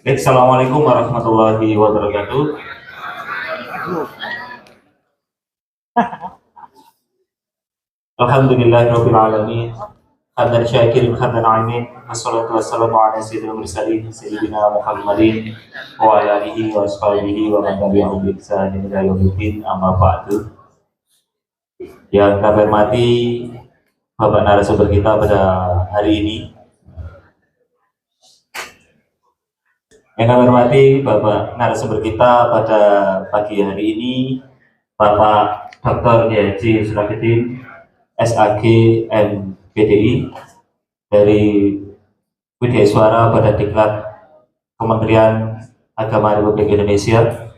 Assalamualaikum warahmatullahi wabarakatuh. Alhamdulillahirabbil alamin. Hamdan syakirin hamdan amin. Wassalatu wassalamu ala sayyidil mursalin sayyidina Muhammadin wa ala alihi wa ashabihi wa man tabi'ahum bi ihsanin ila yaumiddin. Amma ba'du. Yang kami hormati Bapak narasumber kita pada hari ini. Yang kami hormati Bapak narasumber kita pada pagi hari ini, Bapak Dr. Haji Surafiddin, SAG MPDI dari Widya Suara Badan Diklat Kementerian Agama Republik Indonesia,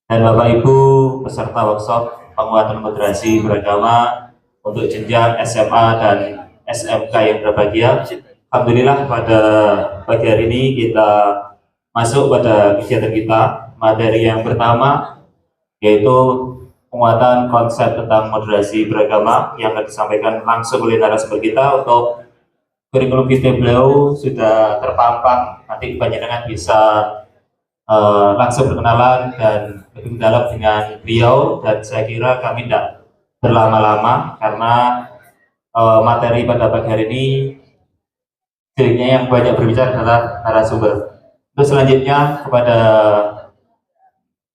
dan Bapak Ibu peserta workshop penguatan moderasi beragama untuk jenjang SMA dan SMK yang berbahagia. Alhamdulillah pada pagi hari ini kita masuk pada kegiatan kita. Materi yang pertama yaitu penguatan konsep tentang moderasi beragama yang akan disampaikan langsung oleh narasumber kita. Untuk kurikulum vitae beliau sudah terpampang, nanti panjenengan bisa langsung berkenalan dan lebih mendalam dengan beliau, dan saya kira kami tidak berlama-lama karena materi pada pagi hari ini dirinya yang banyak berbicara adalah narasumber. Terus selanjutnya kepada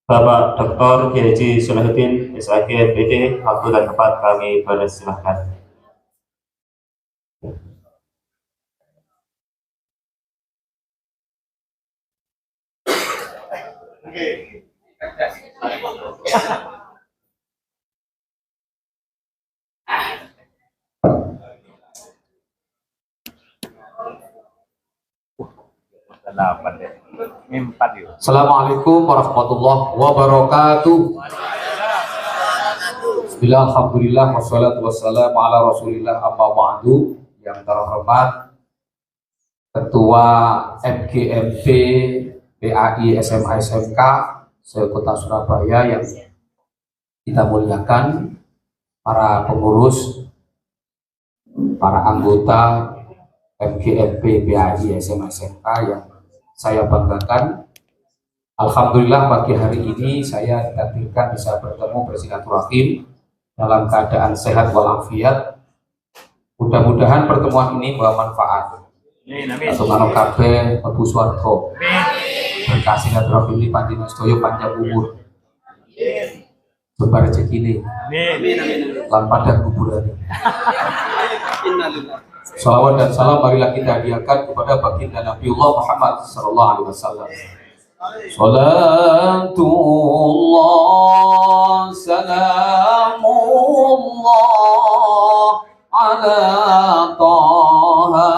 Bapak Dr. Haji Surafiddin, SAG MPD, waktu dan tempat kami persilahkan. Assalamualaikum warahmatullahi wabarakatuh. Bismillah, alhamdulillah, wassalatu wassalamu ala rasulillah, amma ba'du. Yang terhormat Ketua MGMP PAI SMA SMK se-Kota Surabaya yang kita muliakan, para pengurus, para anggota MGMP PAI SMA SMK yang saya banggakan. Alhamdulillah pagi hari ini saya ditakdirkan bisa bertemu bersilaturahim dalam keadaan sehat walafiat. Mudah-mudahan pertemuan ini membawa manfaat. Atau kabeh mlebu swarga. Berkah silaturahim ini panjenengan sedaya panjang umur. Bebar rezekine. Lan padang kuburane. Salawat dan salam marilah kita hadiahkan kepada baginda Nabiullah Muhammad sallallahu alaihi wasallam. Salatullah salamullah ala taha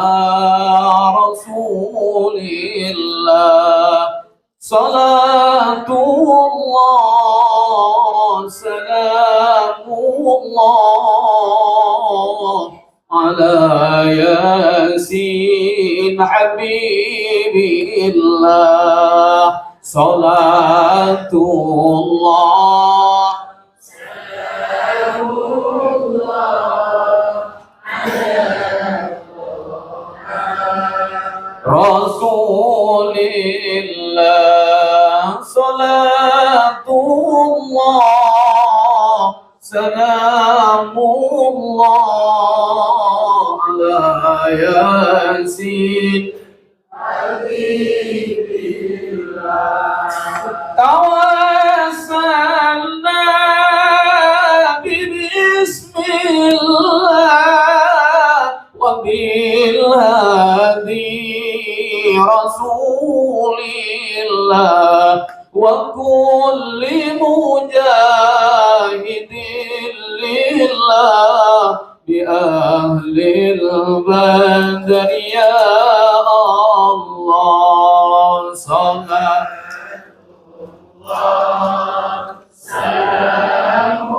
rasulillah. Salatullah salamullah ala yasin habibillah. Salatullah salamullah rasulillah. Salatullah salamullah ala yasin habibillah. Tawassalna bismillah wa bil hadi rasulillah wa kulli mujahidin lillah bi ahlil badr ya Allah. Salatullah salamullah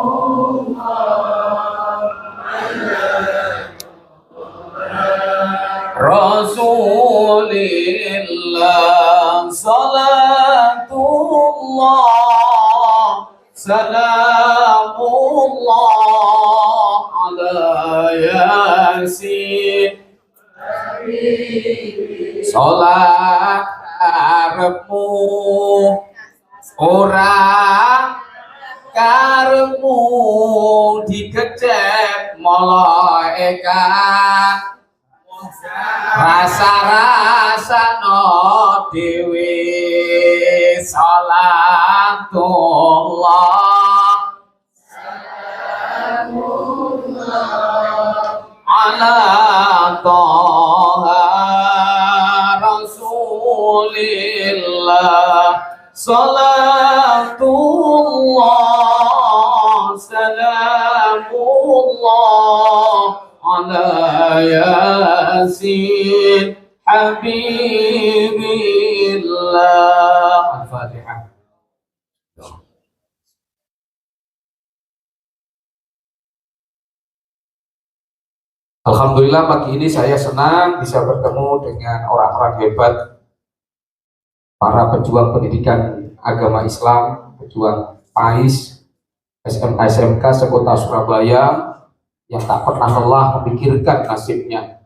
rasulillah. Salatullah salamullah ala yasin. Salat karepmu ora karepmu digecep malaikat rasa-rasa no dewi salatullah ala toha rasulillah salatullah salamullah ala yasin habibillah. Al-Fatihah. Alhamdulillah pagi ini saya senang bisa bertemu dengan orang-orang hebat, para pejuang pendidikan agama Islam, pejuang PAIS, SMA SMK sekota Surabaya yang tak pernah lelah memikirkan nasibnya.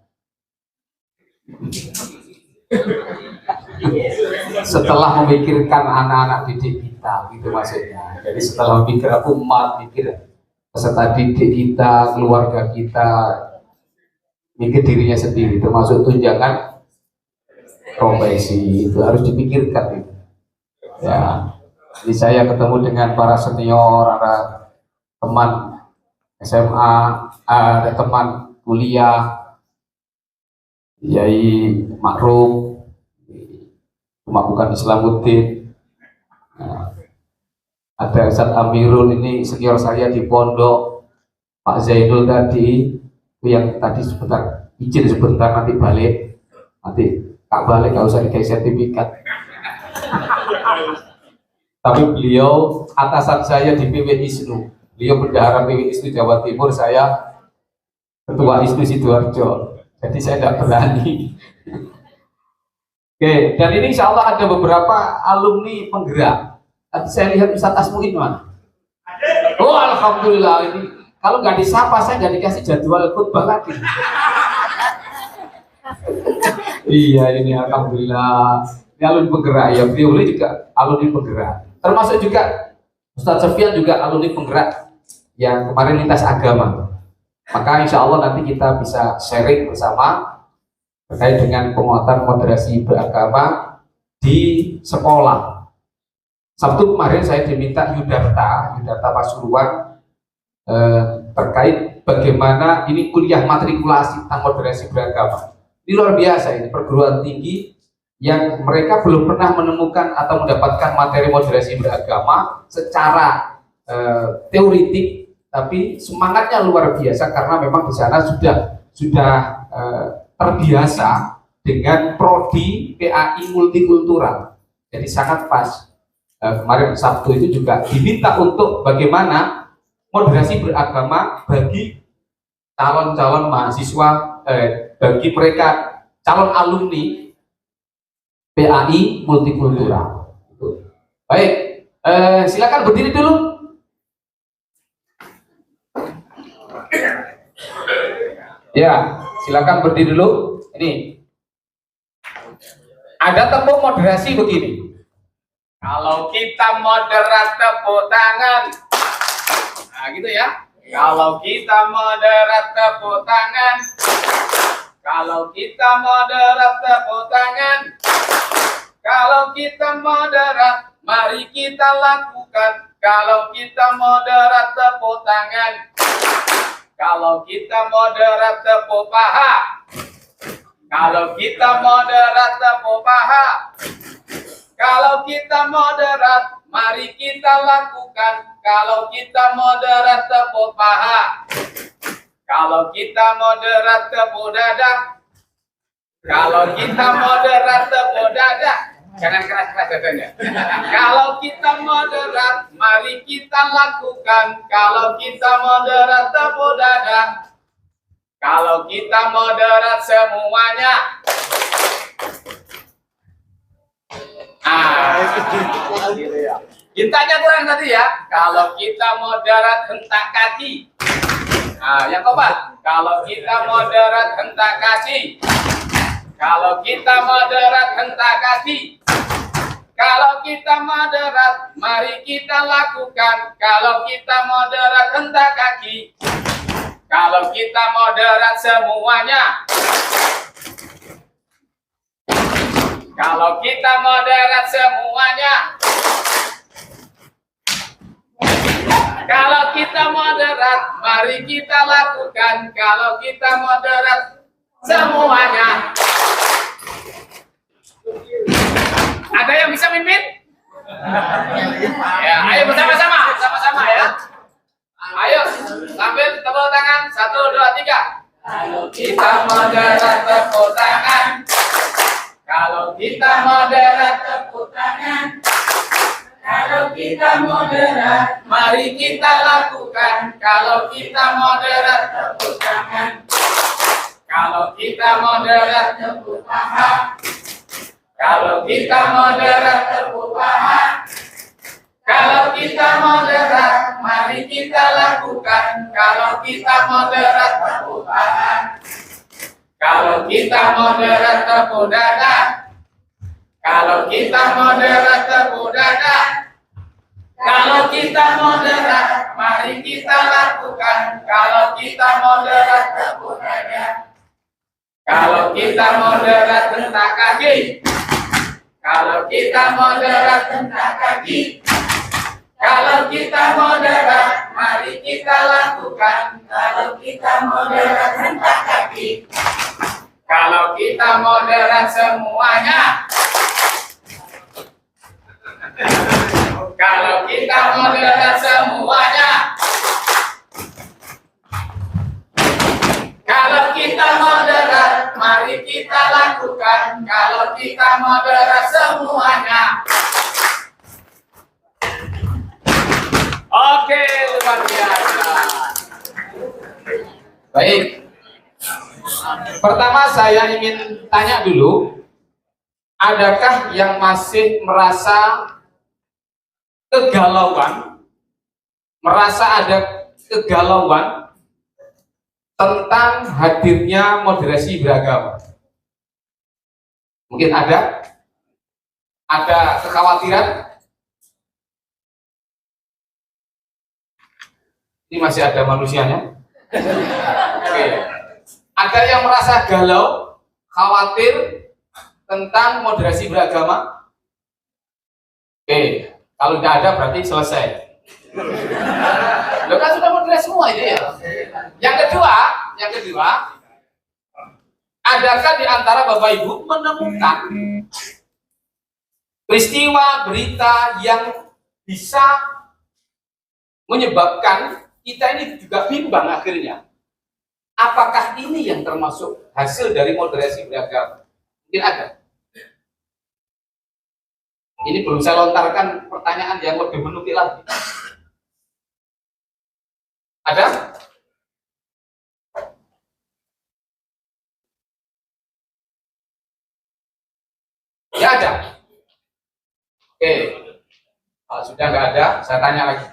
Setelah memikirkan anak-anak didik kita, gitu maksudnya. Jadi setelah memikirkan umat, mikir peserta didik kita, keluarga kita, mikir dirinya sendiri, termasuk tunjangan profesi itu harus dipikirkan itu. Ya, jadi saya ketemu dengan para senior, ada teman SMA, ada teman kuliah, Yai Makrum, cuma bukan Islamuddin. Nah, ada Ustadz Amirul, ini senior saya di pondok, Pak Zainul tadi, yang tadi sebentar, izin sebentar nanti balik, nanti tak balik nggak usah dikasih sertifikat. Tapi beliau atasan saya di PW ISNU, beliau bendahara PW ISNU Jawa Timur, saya ketua ISNU Sidoarjo, jadi saya tidak berani. Oke, dan ini insya Allah ada beberapa alumni penggerak. Tadi saya lihat Ustadz Asmuin mana? Oh alhamdulillah, ini kalau nggak disapa saya nggak dikasih jadwal khutbah lagi. Iya ini alhamdulillah. Ini alumni penggerak ya, beliau juga alumni penggerak. Termasuk juga Ustadz Sofian juga alumni penggerak yang kemarin lintas agama. Maka insya Allah nanti kita bisa sharing bersama terkait dengan penguatan moderasi beragama di sekolah. Sabtu kemarin saya diminta Yudharta Pasuruan terkait bagaimana ini kuliah matrikulasi tentang moderasi beragama. Ini luar biasa, ini perguruan tinggi yang mereka belum pernah menemukan atau mendapatkan materi moderasi beragama secara teoritik, tapi semangatnya luar biasa karena memang di sana sudah terbiasa dengan prodi PAI multikultural. Jadi sangat pas. Kemarin Sabtu itu juga diminta untuk bagaimana moderasi beragama bagi calon-calon mahasiswa, bagi mereka calon alumni PAI multikultural. Baik, silakan berdiri dulu. Ya, silakan berdiri dulu. Ini ada tepuk moderasi begini. Kalau kita moderat tepuk tangan, nah gitu ya. Kalau kita moderat tepuk tangan, kalau kita moderat tepuk tangan, kalau kita moderat, mari kita lakukan. Kalau kita moderat tepuk tangan, kalau kita moderat tepuk paha, kalau kita moderat tepuk paha, kalau kita moderat, mari kita lakukan. Kalau kita moderat tepuk paha, kalau kita moderat tepuk dada, kalau kita moderat tepuk dada, jangan keras-keras dadanya. Kalau kita moderat, mari kita lakukan. Kalau kita moderat tepuk dada, kalau kita moderat semuanya. Intanya kurang tadi ya. Kalau kita moderat hentak kaki. Yang keempat, kalau kita moderat hentak kaki. Kalau kita moderat hentak kaki. Kalau kita moderat, mari kita lakukan. Kalau kita moderat, hentak kaki. Kalau kita moderat semuanya. Kalau kita moderat semuanya. Kalau kita moderat, mari kita lakukan. Kalau kita moderat semuanya. Ada yang bisa mimpin? Ya, ayo bersama-sama, sama-sama ya. Ayo, sambil tepuk tangan. 1, 2, 3. Kalau kita moderat, tepuk tangan. Kalau kita moderat, tepuk tangan. Kalau kita moderat, mari kita lakukan. Kalau kita moderat, tepuk tangan. Kalau kita moderat, tepuk tangan. Kalau kita moderat, tepuk tangan. Kalau kita moderat, mari kita lakukan. Kalau kita moderat, tepuk tangan. Kalau kita moderat, tepuk dada. Kalau kita moderat, tepuk dada. Kalau kita moderat, mari kita lakukan. Kalau kita moderat, tepuk dada. Kalau kita moderat, hentak kaki. Kalau kita moderat, hentak kaki. Kalau kita moderat, mari kita lakukan. Kalau kita moderat, hentak kaki. Kalau kita moderat semuanya. Kalau kita moderat semuanya. Kalau kita moderat, mari kita lakukan. Kalau kita moderat semuanya. Oke, luar biasa. Baik. Pertama saya ingin tanya dulu, adakah yang masih merasa kegalauan, merasa ada kegalauan tentang hadirnya moderasi beragama? Mungkin ada kekhawatiran? Ini masih ada manusianya? Oke. Ada yang merasa galau, khawatir tentang moderasi beragama? Oke, kalau tidak ada berarti selesai. Lo kan sudah moderasi semua ini ya. Yang kedua, adakah di antara Bapak Ibu menemukan peristiwa berita yang bisa menyebabkan kita ini juga bimbang akhirnya? Apakah ini yang termasuk hasil dari moderasi beragama? Mungkin ada. Ini belum saya lontarkan pertanyaan yang lebih menukil lagi. Ada? Ya ada. Oke. Kalau sudah nggak ada, saya tanya lagi.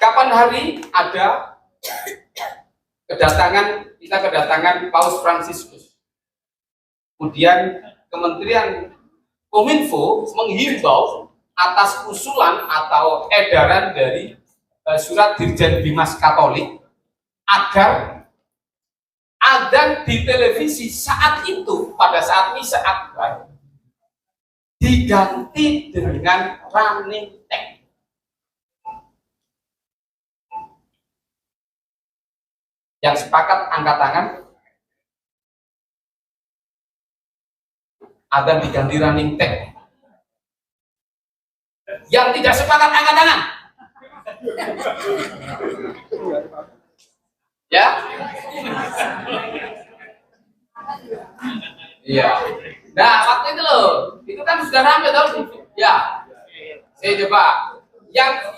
Kapan hari ada kita kedatangan Paus Fransiskus? Kemudian Kementerian Kominfo menghimbau atas usulan atau edaran dari surat Dirjen Bimas Katolik agar adzan di televisi saat itu, pada saat misa akbar, diganti dengan running text. Yang sepakat angkat tangan. Adzan diganti running text. Yang tidak sepakat angkat tangan. Ya? Iya. Nah, waktu itu loh, itu kan sudah ramai tau. Ya. Saya coba.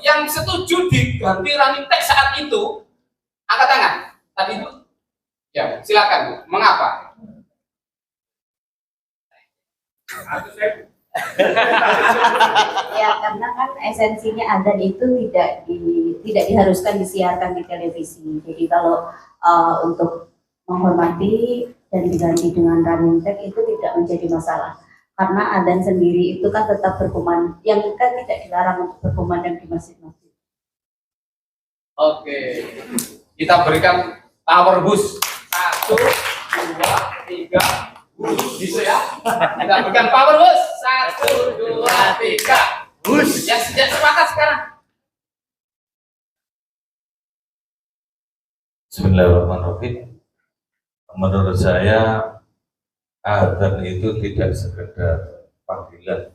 Yang setuju diganti running text saat itu, angkat tangan. Tadi itu. Ya, silakan. Mengapa? Ya, karena kan esensinya adzan itu tidak diharuskan disiarkan di televisi. Jadi kalau untuk menghormati dan diganti dengan running text itu tidak menjadi masalah. karena adzan sendiri itu kan tetap berkumandang, yang kan tidak dilarang untuk berkumandang di masjid-masjid. Oke, kita berikan power boost. 1, 2, 3, boost. Bisa ya? Kita berikan power boost. 1, 2, 3, boost. Ya, sepakat sekarang. Bismillahirrahmanirrahim. Menurut saya adzan itu tidak sekedar panggilan,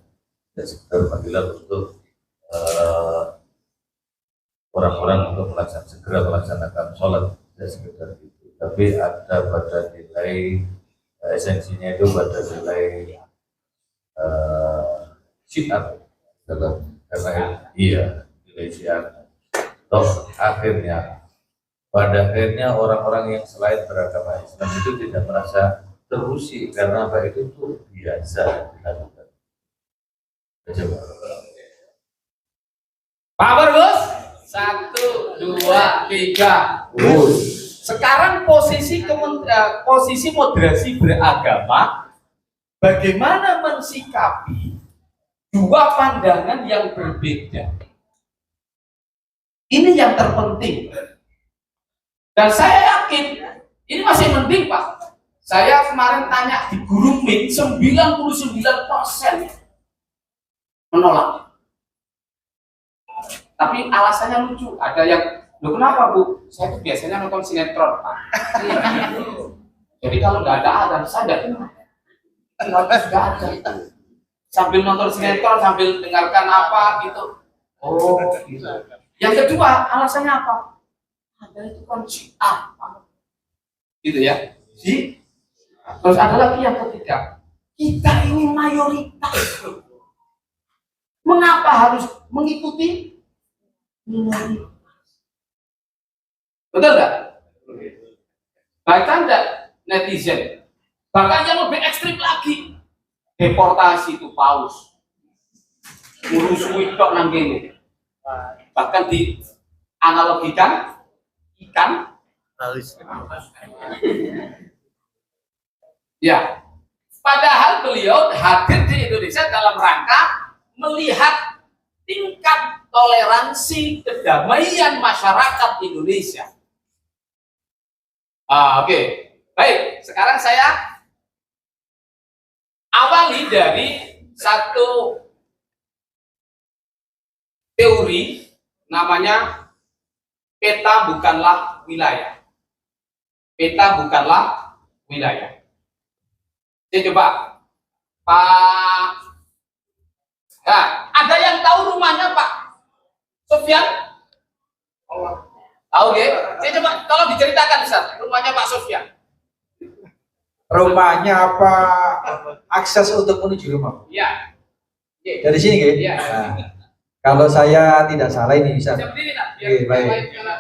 tidak sekedar panggilan untuk orang-orang untuk segera melaksanakan sholat, tidak sekedar itu, tapi ada pada nilai esensinya itu pada nilai syiar dalam karena nilai syiar. Toh akhirnya pada akhirnya orang-orang yang selain beragama Islam itu tidak merasa terusik karena apa itu tuh biasa dilakukan. Coba. Power boost. 1, 2, 3, boost. Sekarang posisi moderasi beragama, bagaimana mensikapi dua pandangan yang berbeda. Ini yang terpenting. Dan saya yakin ini masih mending, Pak. Saya kemarin tanya di guru MIT, 99% menolak. Tapi alasannya lucu. Ada yang, loh kenapa Bu? Saya tuh biasanya nonton sinetron, Pak. Jadi kalau nggak ada adzan, saya nggak kenal. Nggak ada. Sambil nonton sinetron, sambil dengarkan apa gitu. Oh, gitu. Yang kedua, alasannya apa? Ada itu kan syiar, gitu ya. Terus ada lagi yang ketiga, kita ini mayoritas. Mengapa harus mengikuti minoritas? Betul nggak? Baca nggak netizen? Bahkan yang lebih ekstrim lagi, deportasi itu paus, ngurus tok nang kene. Bahkan di analogikan ikan ya, padahal beliau hadir di Indonesia dalam rangka melihat tingkat toleransi kedamaian masyarakat Indonesia. Oke. Baik, sekarang saya awali dari satu teori namanya peta bukanlah wilayah. Peta bukanlah wilayah. Saya coba, Pak. Nah, ada yang tahu rumahnya Pak Sofyan? Tahu ya? Saya coba, tolong diceritakan Ustaz, rumahnya Pak Sofyan. Rumahnya apa? Akses untuk menuju rumah? Iya. Dari sini, gitu? Iya. Nah, kalau saya tidak salah ini bisa. Bisa berdiri, nak, biar Oke, baik. jalan.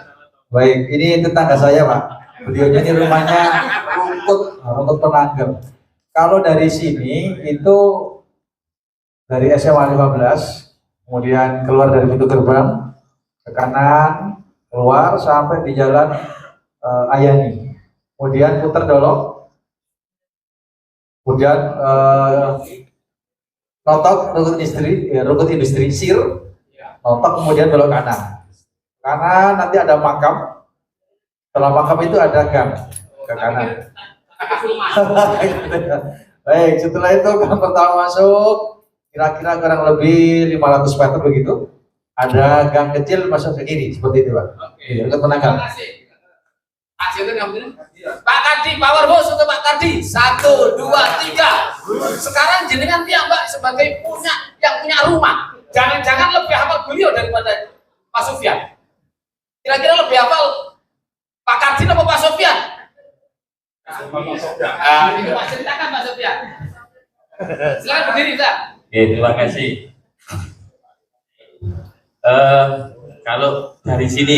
Baik, ini tetangga saya Pak. Beliaunya ini rumahnya rumput penanggem. Kalau dari sini itu dari SMA 15, kemudian keluar dari pintu gerbang ke kanan, keluar sampai di jalan Ayani, kemudian putar dolok, kemudian notok rukun industri sir, notok kemudian belok kanan. Karena nanti ada makam, setelah makam itu ada gang ke kanan. Baik, setelah itu gang pertama masuk, kira-kira kurang lebih 500 meter begitu. Ada gang kecil masuk ke kiri, seperti itu Pak. Oke. Untuk menangkap. Terima kasih. Kasih itu nggak bener? Pak Kardi, power boost untuk Pak Kardi. 1, 2, 3. Sekarang jenengan Mbak sebagai yang punya rumah, jangan-jangan lebih hafal beliau daripada Pak Sofyan. Kira-kira lebih hafal Pak Kardi atau Pak Sofyan? Ini Pak, ceritakan Pak Sofyan. Silakan berdiri, Pak. Oke, terima kasih. Kalau dari sini,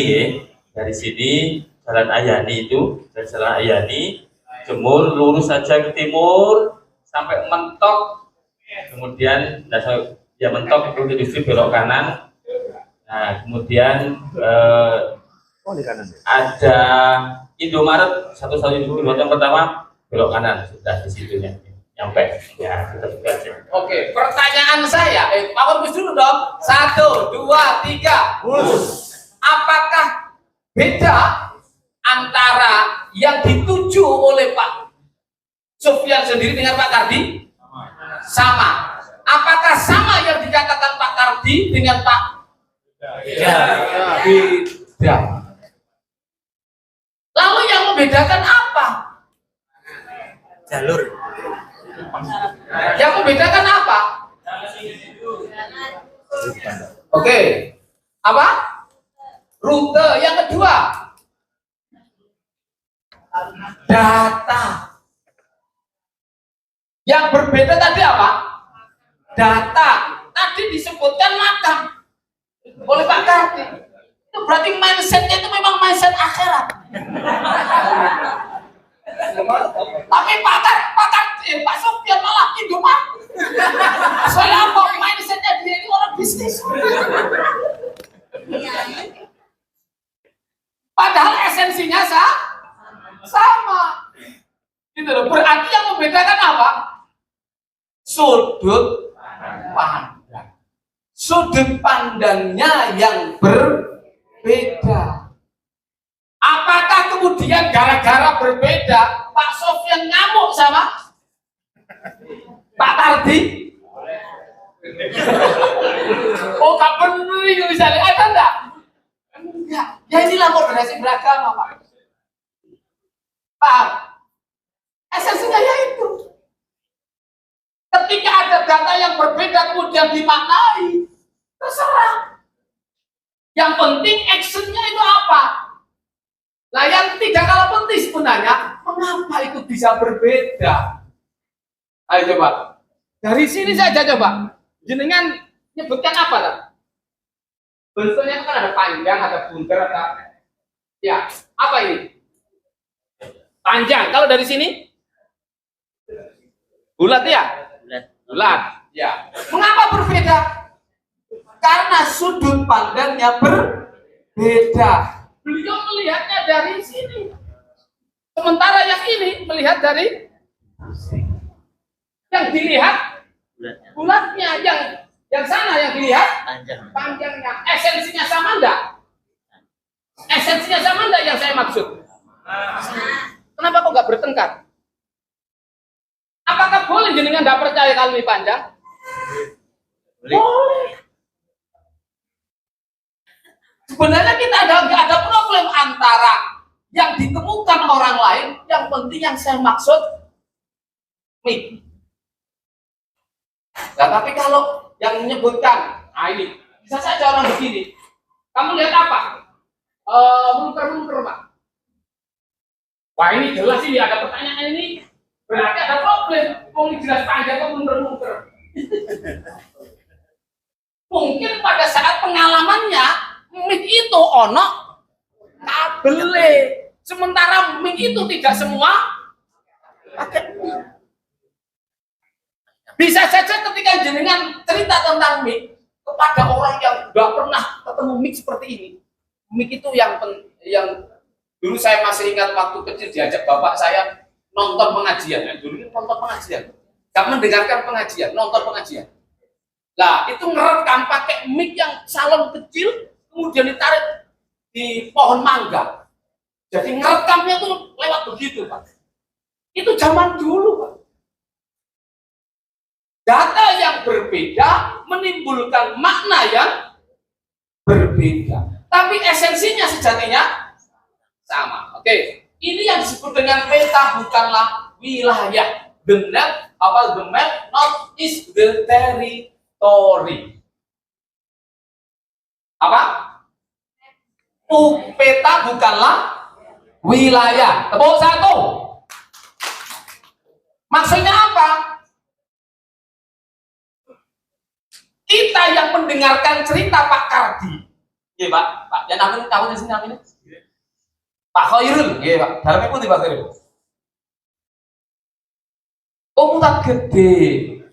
dari sini Jalan Ayani itu, Jalan Ayani, Jemur, lurus saja ke timur sampai mentok, kemudian mentok itu industri belok kanan. Nah, kemudian ada Indomaret, satu-satunya Indomaret yang pertama belok kanan, sudah di situnya. Nyampe. Ya, kita buka aja. Oke, pertanyaan saya, power push dulu dong. 1, 2, 3. Apakah beda antara yang dituju oleh Pak Sofyan sendiri dengan Pak Kardi? Sama. Apakah sama yang dikatakan Pak Kardi dengan Pak? Beda. Lalu yang membedakan apa? Jalur. Yang membedakan apa? Oke. Apa? Rute. Yang kedua, data. Yang berbeda tadi apa? Data. Tadi disebutkan makan oleh Pak Kardi. Itu berarti mindsetnya itu memang mindset akhirat. Tapi Pak Sofyan malah Indomaret. Soalnya apa? Mindsetnya dia ini orang bisnis. Padahal esensinya sama. Gitu loh. Berarti yang membedakan apa? Sudut pandang. Sudut pandangnya yang berbeda. Apakah kemudian gara-gara berbeda Pak Sofyan ngamuk sama Pak Kardi? Oh, gak bener itu misalnya, ada enggak? Enggak. Ya inilah moderasi beragama, Pak. Paham? Esensinya ya itu. Ketika ada data yang berbeda kemudian dimaknai, terserah. Yang penting actionnya itu apa? Nah, yang tidak kalah penting sebenarnya, mengapa itu bisa berbeda? Ayo coba. Dari sini saja coba. Jenengan nyebutkan apa tak? Bentuknya kan ada panjang, ada bunter, ada. Ya, apa ini? Panjang. Kalau dari sini? Bulat ya? Bulat. Ya. Mengapa berbeda? Karena sudut pandangnya berbeda. Beliau melihatnya dari sini, sementara yang ini melihat dari yang dilihat bulatnya, yang sana yang dilihat panjangnya. Esensinya sama enggak? Esensinya sama enggak yang saya maksud? Kenapa kok nggak bertengkar? Apakah boleh jenengan nggak percaya kalau ini panjang? Boleh. Sebenarnya kita nggak ada problem antara yang ditemukan orang lain, yang penting yang saya maksud mik. Nah, tapi kalau yang menyebutkan, ini bisa saja orang begini. Kamu lihat apa? Munker-munker, Pak. Wah, ini jelas ini ada pertanyaan ini. Berarti ada problem. Mau jelas panjang kok munker-munker. Mungkin pada saat pengalamannya mic itu ono kabele, sementara mic itu tidak semua pakai mic. Bisa saja ketika jenengan cerita tentang mic kepada orang yang nggak pernah ketemu mic seperti ini, mic itu yang dulu saya masih ingat waktu kecil diajak bapak saya nonton pengajian. Dulu nonton pengajian, nggak mendengarkan pengajian, nonton pengajian. Nah, itu ngerekam pakai mic yang salon kecil, kemudian ditarik di pohon mangga. Jadi ngerekamnya tuh lewat begitu, Pak. Itu zaman dulu, Pak. Data yang berbeda menimbulkan makna yang berbeda. Tapi esensinya sejatinya sama. Oke. Ini yang disebut dengan peta bukanlah wilayah. The map not is the territory. Apa? Peta bukanlah wilayah. Tepuk satu. Maksudnya apa? Kita yang mendengarkan cerita Pak Kardi, iya Pak, yang namanya di sini namanya Pak Khairul, iya Pak. Dalamnya putih Pak Khairul. Oh, putat gede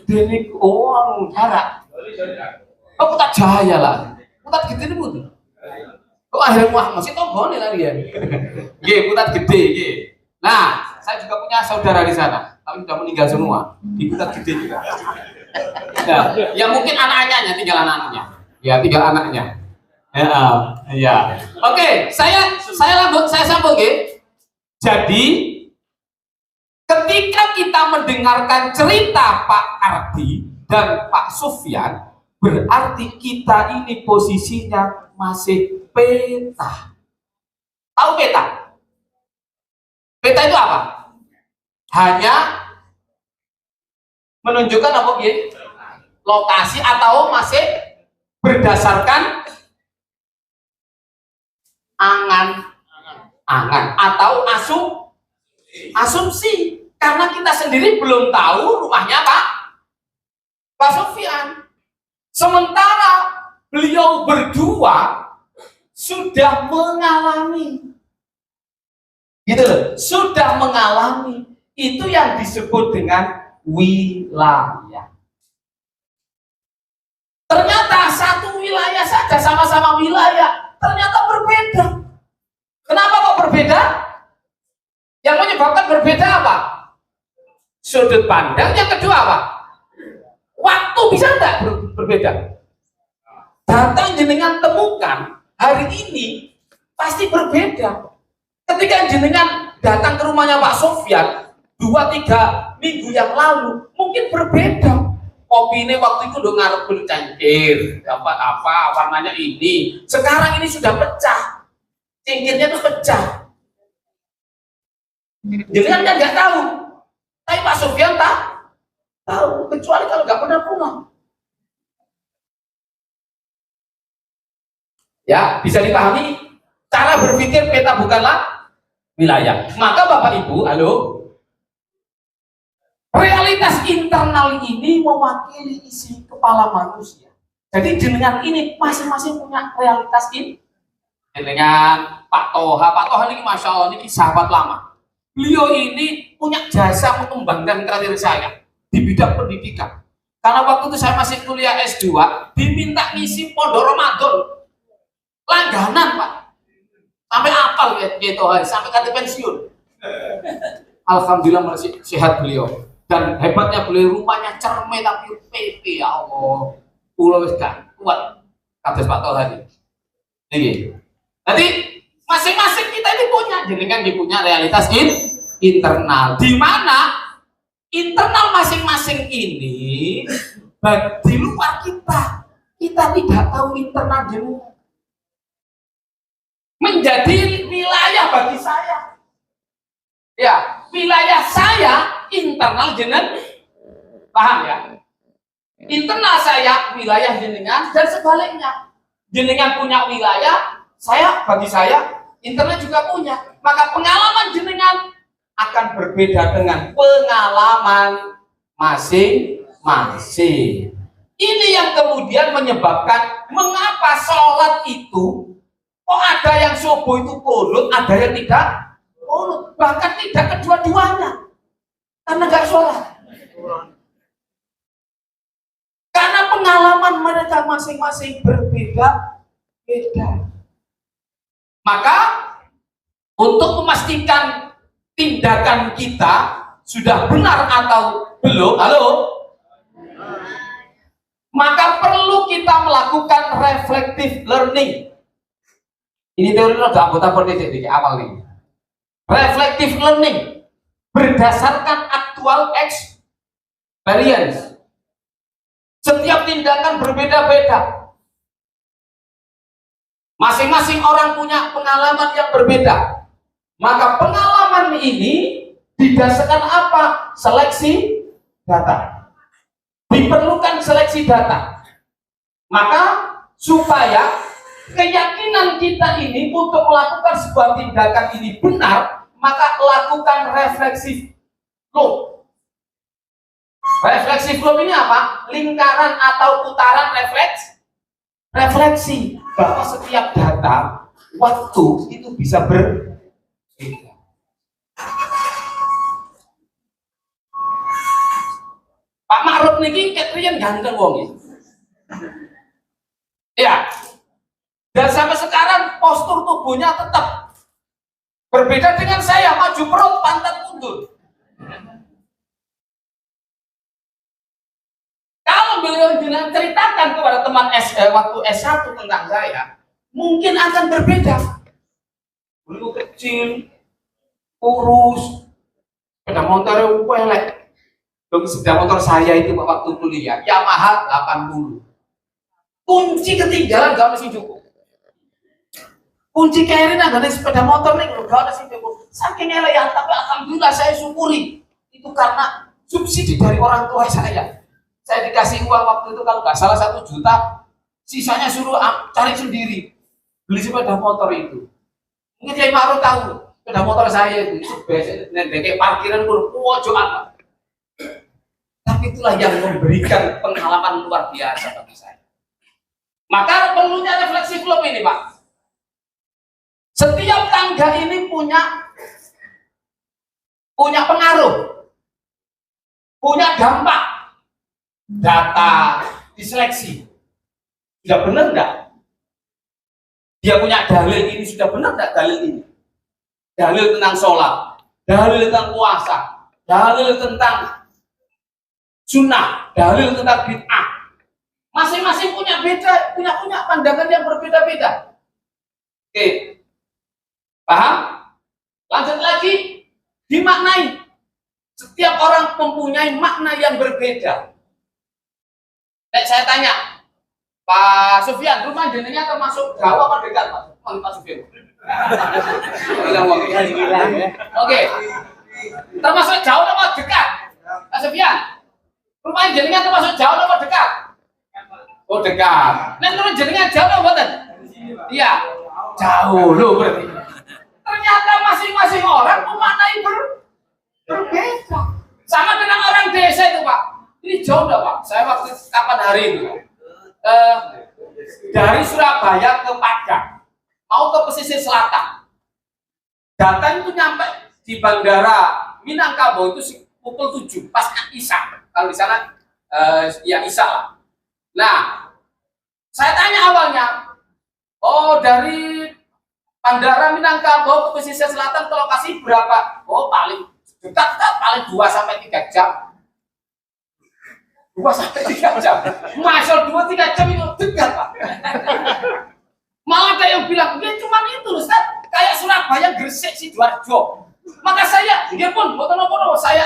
nih, oh jarak. Oh, putat jaya lah. Putat gede nih putih. Oh, akhirnya masih tombol nih lagi ya. Iya, putat gede, iya. Nah, saya juga punya saudara di sana. tapi sudah meninggal semua. Ibu tak gede juga. Ya, ya mungkin anak-anaknya, tinggal anak-anaknya. Ya, tinggal anaknya. Ya. Oke, saya sambung ya. Jadi ketika kita mendengarkan cerita Pak Ardi dan Pak Sufyan, berarti kita ini posisinya masih peta. Tahu peta? Peta itu apa? Hanya menunjukkan apa ya? Lokasi atau masih berdasarkan angan atau asumsi, karena kita sendiri belum tahu rumahnya Pak Sufyan. Sementara beliau berdua sudah mengalami, gitu loh, sudah mengalami itu yang disebut dengan wilayah. Ternyata satu wilayah saja, sama-sama wilayah, ternyata berbeda. Kenapa kok berbeda? Yang menyebabkan berbeda apa? Sudut pandang. Yang kedua apa? Waktu. Bisa enggak berbeda? Data yang jenengan temukan hari ini pasti berbeda. Ketika jenengan datang ke rumahnya Pak Sufyan 2-3 minggu yang lalu, mungkin berbeda. Kopi ini waktu itu udah ngarep cangkir, apa warnanya ini. Sekarang ini sudah pecah, cangkirnya tuh pecah. Jenengan kan nggak tahu, tapi Pak Sufyan tahu, kecuali kalau nggak pernah pulang. Ya, bisa dipahami. Cara berpikir peta bukanlah wilayah. Maka Bapak Ibu, halo, realitas internal ini mewakili isi kepala manusia. Jadi jenengan ini masing-masing punya realitas ini. Dengan Pak Toha ini Masya Allah, ini sahabat lama. Beliau ini punya jasa mengembangkan karir saya di bidang pendidikan. Karena waktu itu saya masih kuliah S2, diminta ngisi pondok Ramadan. Langganan Pak. Sampai apal gitu, sampai kata pensiun. Alhamdulillah masih sehat beliau. Dan hebatnya beliau rumahnya cermai tapi PP, ya Allah. Pulau kan kuat kata Pak Toha tadi. Jadi nanti masing-masing kita ini punya, jadi kan punya realitas internal. Di mana internal masing-masing ini di luar kita tidak tahu internal jenengan. Menjadi wilayah bagi saya. Ya, wilayah saya internal jenengan, paham ya? Internal saya wilayah jenengan dan sebaliknya. Jenengan punya wilayah, bagi saya internal juga punya. Maka pengalaman jenengan akan berbeda dengan pengalaman masing-masing. Ini yang kemudian menyebabkan mengapa sholat itu kok ada yang subuh itu kunut, ada yang tidak kunut, bahkan tidak kedua-duanya, karena nggak sholat. Karena pengalaman mereka masing-masing berbeda-beda. Maka untuk memastikan tindakan kita sudah benar atau belum, maka perlu kita melakukan reflective learning. Ini teori udah anggota politik di awal ini. Reflective learning berdasarkan actual experience. Setiap tindakan berbeda-beda. Masing-masing orang punya pengalaman yang berbeda. Maka pengalaman ini didasarkan apa? Seleksi data. Diperlukan seleksi data. Maka supaya keyakinan kita ini untuk melakukan sebuah tindakan ini benar, maka lakukan refleksif flow. Refleksif flow ini apa? Lingkaran atau putaran refleksi bahwa setiap data waktu itu bisa berbeda. Pak Ma'ruf niki ketrian ganteng wong ya. Dan sampai sekarang postur tubuhnya tetap berbeda dengan saya, maju perut, pantat mundur. menceritakan kepada teman waktu S1 tentang saya, mungkin akan berbeda. Dulu kecil, kurus, sepeda motor welek. Sepeda motor saya itu waktu kuliah Yamaha 80. Kunci ketinggalan gak mesti cukup. Kunci carry nang gane sepeda motor nih gak ada sih cukup. Saking elek ya, tapi alhamdulillah saya syukuri. Itu karena subsidi dari orang tua saya. Saya dikasih uang waktu itu kalau nggak salah 1 juta, sisanya suruh cari sendiri. Beli sepeda motor itu. Mungkin Kiai Ma'ruf tahu sepeda motor saya itu biasa kayak parkiran pojokan. Tapi itulah yang memberikan pengalaman luar biasa bagi saya. Maka perlunya refleksi film ini, Pak. Setiap tangga ini punya pengaruh, punya dampak. Data diseleksi sudah benar enggak? Dia punya dalil ini sudah benar enggak dalil ini? Dalil tentang sholat, dalil tentang puasa, dalil tentang sunnah, dalil tentang bid'ah. Masing-masing punya pandangan yang berbeda-beda. Oke. Paham? Lanjut lagi, dimaknai. Setiap orang mempunyai makna yang berbeda. Saya tanya, Pak Sufyan, rumah jenengan termasuk jauh apa dekat, Pak? Pak Sufyan. Oke. Termasuk jauh apa dekat? Pak Sufyan. Rumah jenengan termasuk jauh apa dekat? Oh, dekat. Nah, rumah jenengan jauh apa buatan? Iya. Jauh loh berarti. Ternyata masing-masing orang memaknai berbeda. Sama dengan orang desa itu, Pak. Ini jauh enggak, Pak? Saya waktu kapan hari itu? Dari Surabaya ke Padang, mau ke pesisir selatan. Datang itu nyampe di bandara Minangkabau itu pukul 7, pas Isya. Kalau di sana ya Isya lah. Nah, saya tanya awalnya, oh dari bandara Minangkabau ke pesisir selatan ke lokasi berapa? Oh paling dekat, paling 2-3 jam. 2-3 jam. Masya 2-3 jam itu dekat, Pak. Malah ada yang bilang, ya cuma itu Ustaz, kayak Surabaya, Gresik, Sidoarjo. Maka saya, dia pun, saya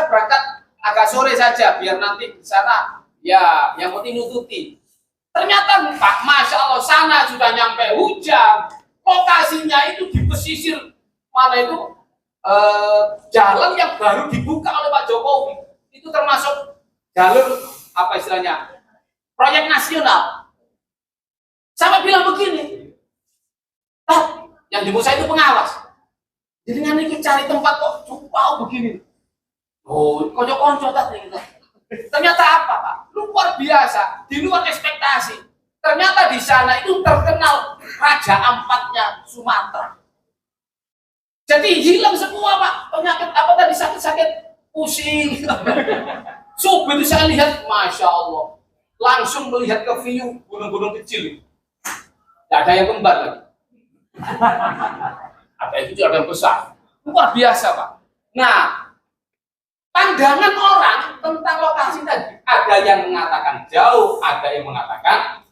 berangkat agak sore saja, biar nanti di sana ya yang penting nututi. Ternyata Pak, Masya Allah, sana sudah nyampe hujan. Lokasinya itu di pesisir mana itu jalan yang baru dibuka oleh Pak Jokowi. Itu termasuk jalur apa istilahnya proyek nasional. Sama bilang begini, yang di saya itu pengawas. Jadi dengan ini cari tempat kok cukup begini. Oh, konco-konco tadi. Ternyata apa, Pak? Luar biasa, di luar ekspektasi. Ternyata di sana itu terkenal Raja Ampatnya Sumatera. Jadi hilang semua, Pak. Penyakit apa tadi, sakit-sakit pusing. Subuh itu saya lihat, Masya Allah. Langsung melihat ke view gunung-gunung kecil. Tidak ada yang kembar lagi. Ada yang kecil, ada yang besar. Luar biasa, Pak. Nah, pandangan orang tentang lokasi tadi. Ada yang mengatakan jauh, ada yang mengatakan.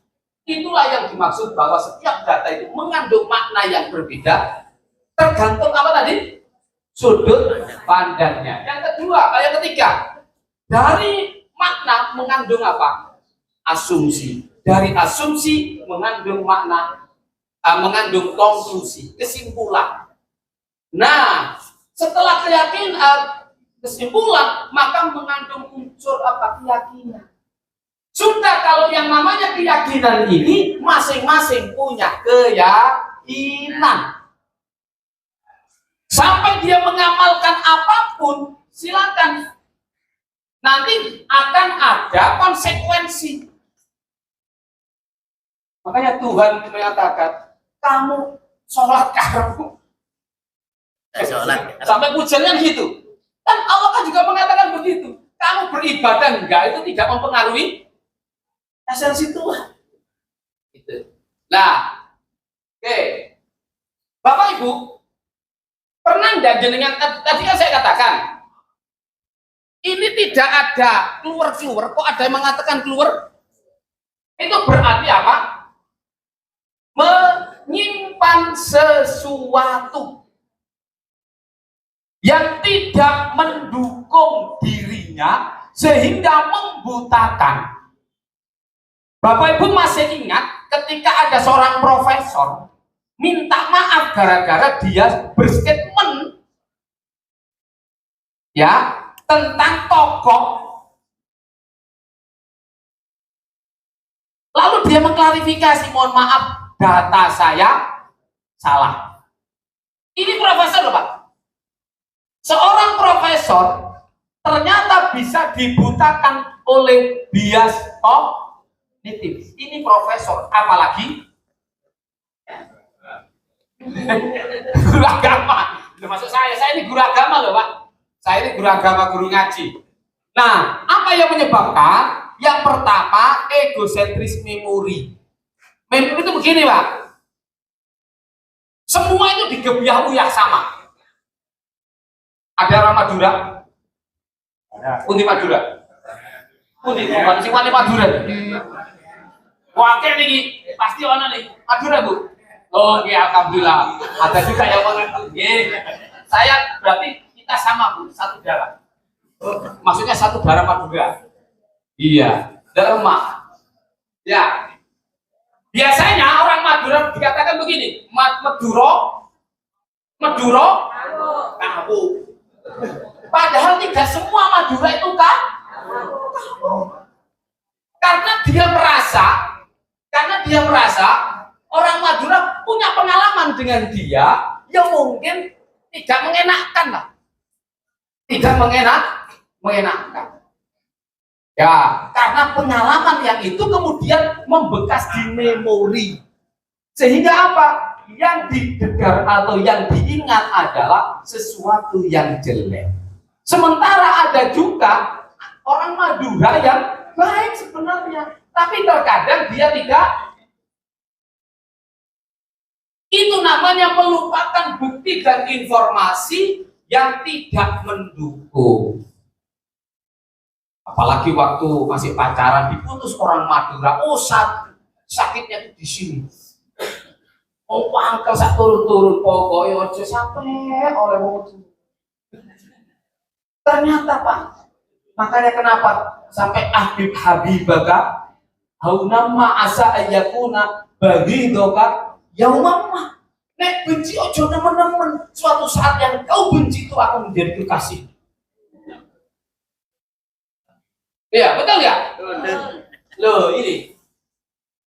Itulah yang dimaksud bahwa setiap data itu mengandung makna yang berbeda. Tergantung apa tadi? Sudut pandangnya. Yang kedua, yang ketiga. Dari makna mengandung apa? Asumsi. Dari asumsi mengandung makna, mengandung konklusi, kesimpulan. Nah, setelah kesimpulan, maka mengandung unsur apa? Keyakinan. Sudah kalau yang namanya keyakinan ini masing-masing punya keyakinan. Sampai dia mengamalkan apapun, silakan. Nanti akan ada konsekuensi. Makanya Tuhan mengatakan, kamu sholat kamu. Sampai pujiannya gitu. Dan Allah kan juga mengatakan begitu. Kamu beribadah enggak, itu tidak mempengaruhi esensi Tuhan. Gitu. Nah, oke. Bapak Ibu, pernah enggak jenengan, tadi kan saya katakan, ini tidak ada keluar-keluar, kok ada yang mengatakan keluar? Itu berarti apa? Menyimpan sesuatu yang tidak mendukung dirinya sehingga membutakan. Bapak Ibu masih ingat ketika ada seorang profesor minta maaf gara-gara dia berstatement ya tentang tokoh, lalu dia mengklarifikasi, mohon maaf data saya salah. Ini profesor loh Pak, seorang profesor ternyata bisa dibutakan oleh bias kognitif. Ini profesor, apalagi guru agama. Maksud saya ini guru agama loh Pak. Saya ini guru agama, guru ngaji. Nah, apa yang menyebabkan? Yang pertama, egosentris memori. Memori itu begini Pak, semua itu digebiah-uyah sama. Ada orang Madura, Pundi Madura, Pundi bukan sing wani Madura. Wakil nih, pasti orang nih Madura Bu. Oh iya, alhamdulillah. Ada juga yang orang saya berarti kita sama Bu, satu darah. Maksudnya satu darah Madura. Iya, Dharma. Ya. Biasanya orang Madura dikatakan begini, Maduro, kamu. Padahal tidak semua Madura itu kan? Karena dia merasa orang Madura punya pengalaman dengan dia yang mungkin tidak mengenakkan lah. Tidak mengenakkan. Ya, karena pengalaman yang itu kemudian membekas di memori. Sehingga apa? Yang didengar atau yang diingat adalah sesuatu yang jelek. Sementara ada juga orang Madura yang baik sebenarnya, tapi terkadang dia tidak. Itu namanya melupakan bukti dan informasi yang tidak mendukung. Apalagi waktu masih pacaran diputus orang Madura, oh sakitnya di sini. Oh pangkel sak turun-turun pokoknya ojo sampai oleh motor. Ternyata Pak, makanya kenapa sampai Habibaka haunama asa ayakuna bagi doka yaumamah. Nek benci ojo teman-teman, suatu saat yang kau benci itu akan menjadi kekasih. Iya, betul nggak? Loh ini.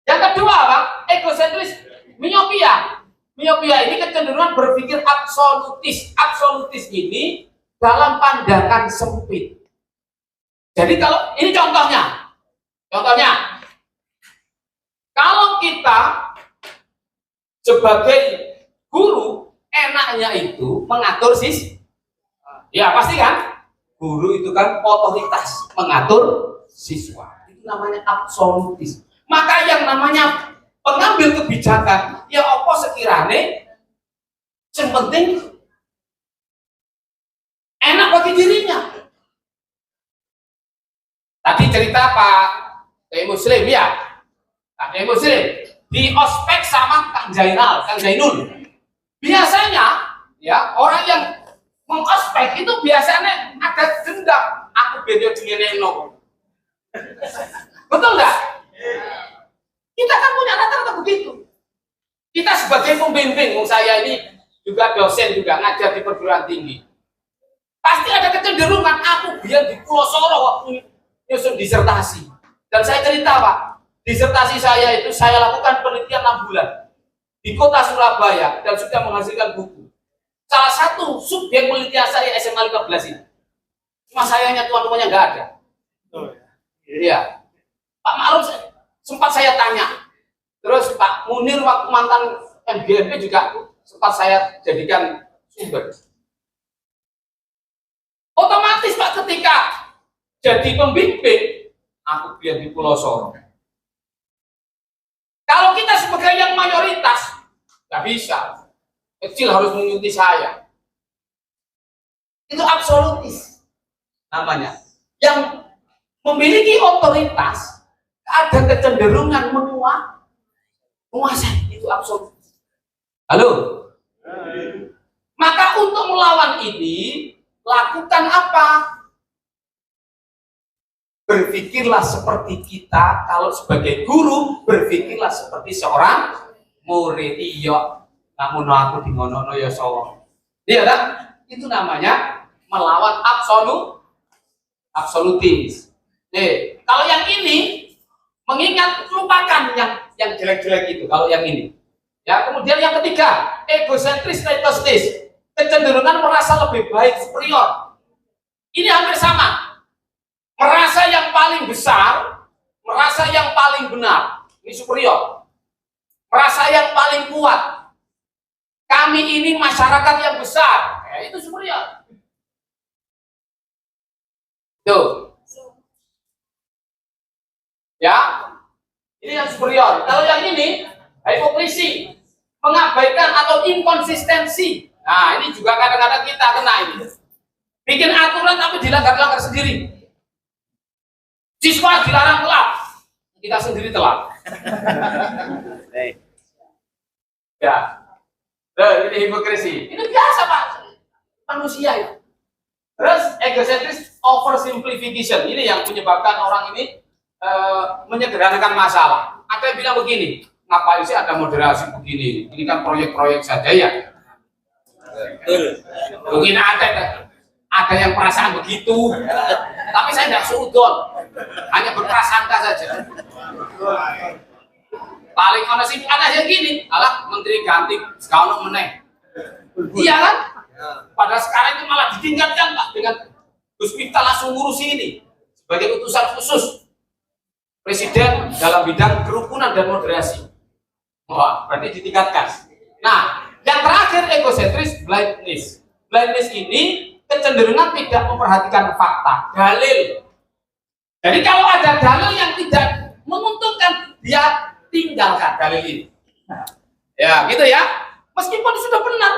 Yang kedua Pak, egosentris, miopia. Miopia ini kecenderungan berpikir absolutis. Absolutis ini dalam pandangan sempit. Jadi kalau ini contohnya, kalau kita sebagai guru enaknya itu mengatur ya pasti kan? Guru itu kan otoritas mengatur siswa. Itu namanya absolutis. Maka yang namanya pengambil kebijakan, ya apa sekiranya yang penting enak bagi dirinya. Tadi cerita Pak Muslim ya, Pak Muslim di ospek sama Kang Zainul. Biasanya ya orang yang mengospek itu biasanya ada dendam. Aku beda dengan Neno. Betul nggak? Kita kan punya rata-rata begitu. Kita sebagai pembimbing, saya ini juga dosen juga ngajar di perguruan tinggi. Pasti ada kecenderungan aku biar di Pulau Solo waktu nyusun disertasi. Dan saya cerita Pak, disertasi saya itu saya lakukan penelitian 6 bulan di kota Surabaya dan sudah menghasilkan buku. Salah satu subjek penelitian saya SMA 15 ini. Cuma sayangnya tuan-tuannya nggak ada. Iya. Pak Ma'ruf sempat saya tanya. Terus Pak Munir waktu mantan MGMP juga sempat saya jadikan sumber. Otomatis Pak ketika jadi pembimbing, aku biar di Pulau Soro. Kalau kita sebagai yang mayoritas, nggak bisa. Kecil harus mengikuti saya. Itu absolutis. namanya. Yang memiliki otoritas ada kecenderungan menguasai, itu absolut. Halo. Maka untuk melawan ini lakukan apa? Berpikirlah seperti kita, kalau sebagai guru berpikirlah seperti seorang murid. Iya, namun aku di ngono ya sawang. Iya kan? Itu namanya melawan absolutis. Kalau yang ini mengingat, lupakan yang jelek-jelek itu. Kalau yang ini, ya. Kemudian yang ketiga, egosentris, netostis, kecenderungan merasa lebih baik, superior. Ini hampir sama. Merasa yang paling besar, merasa yang paling benar, ini superior. Merasa yang paling kuat. Kami ini masyarakat yang besar, itu superior. Tuh. Ya, ini yang superior. Kalau yang ini, hipokrisi, mengabaikan atau inkonsistensi. Nah, ini juga kadang-kadang kita kena ini. Bikin aturan tapi dilanggar-langgar sendiri. Siswa dilarang telat, kita sendiri telat. Ya, ini hipokrisi. Ini biasa Pak, manusia itu. Terus egocentris, oversimplification. Ini yang menyebabkan orang ini menyederhanakan masalah. Ada yang bilang begini, ngapain sih ada moderasi begini? Ini kan proyek-proyek saja ya. Mungkin ada yang perasaan begitu, tapi saya tidak seudon, hanya berprasangka saja. Paling mana sih ada yang gini, alah menteri ganti sekarang meneng, iya kan? Pada sekarang itu malah ditingkatkan Pak dengan Gus Miftah langsung ngurusi ini sebagai utusan khusus presiden dalam bidang kerukunan dan moderasi. Wah, berarti ditingkatkan. Nah, yang terakhir egosentris, blindness. Blindness ini kecenderungan tidak memperhatikan fakta, dalil. Jadi kalau ada dalil yang tidak menguntungkan, dia tinggalkan dalil ini. Ya, gitu ya. Meskipun sudah benar,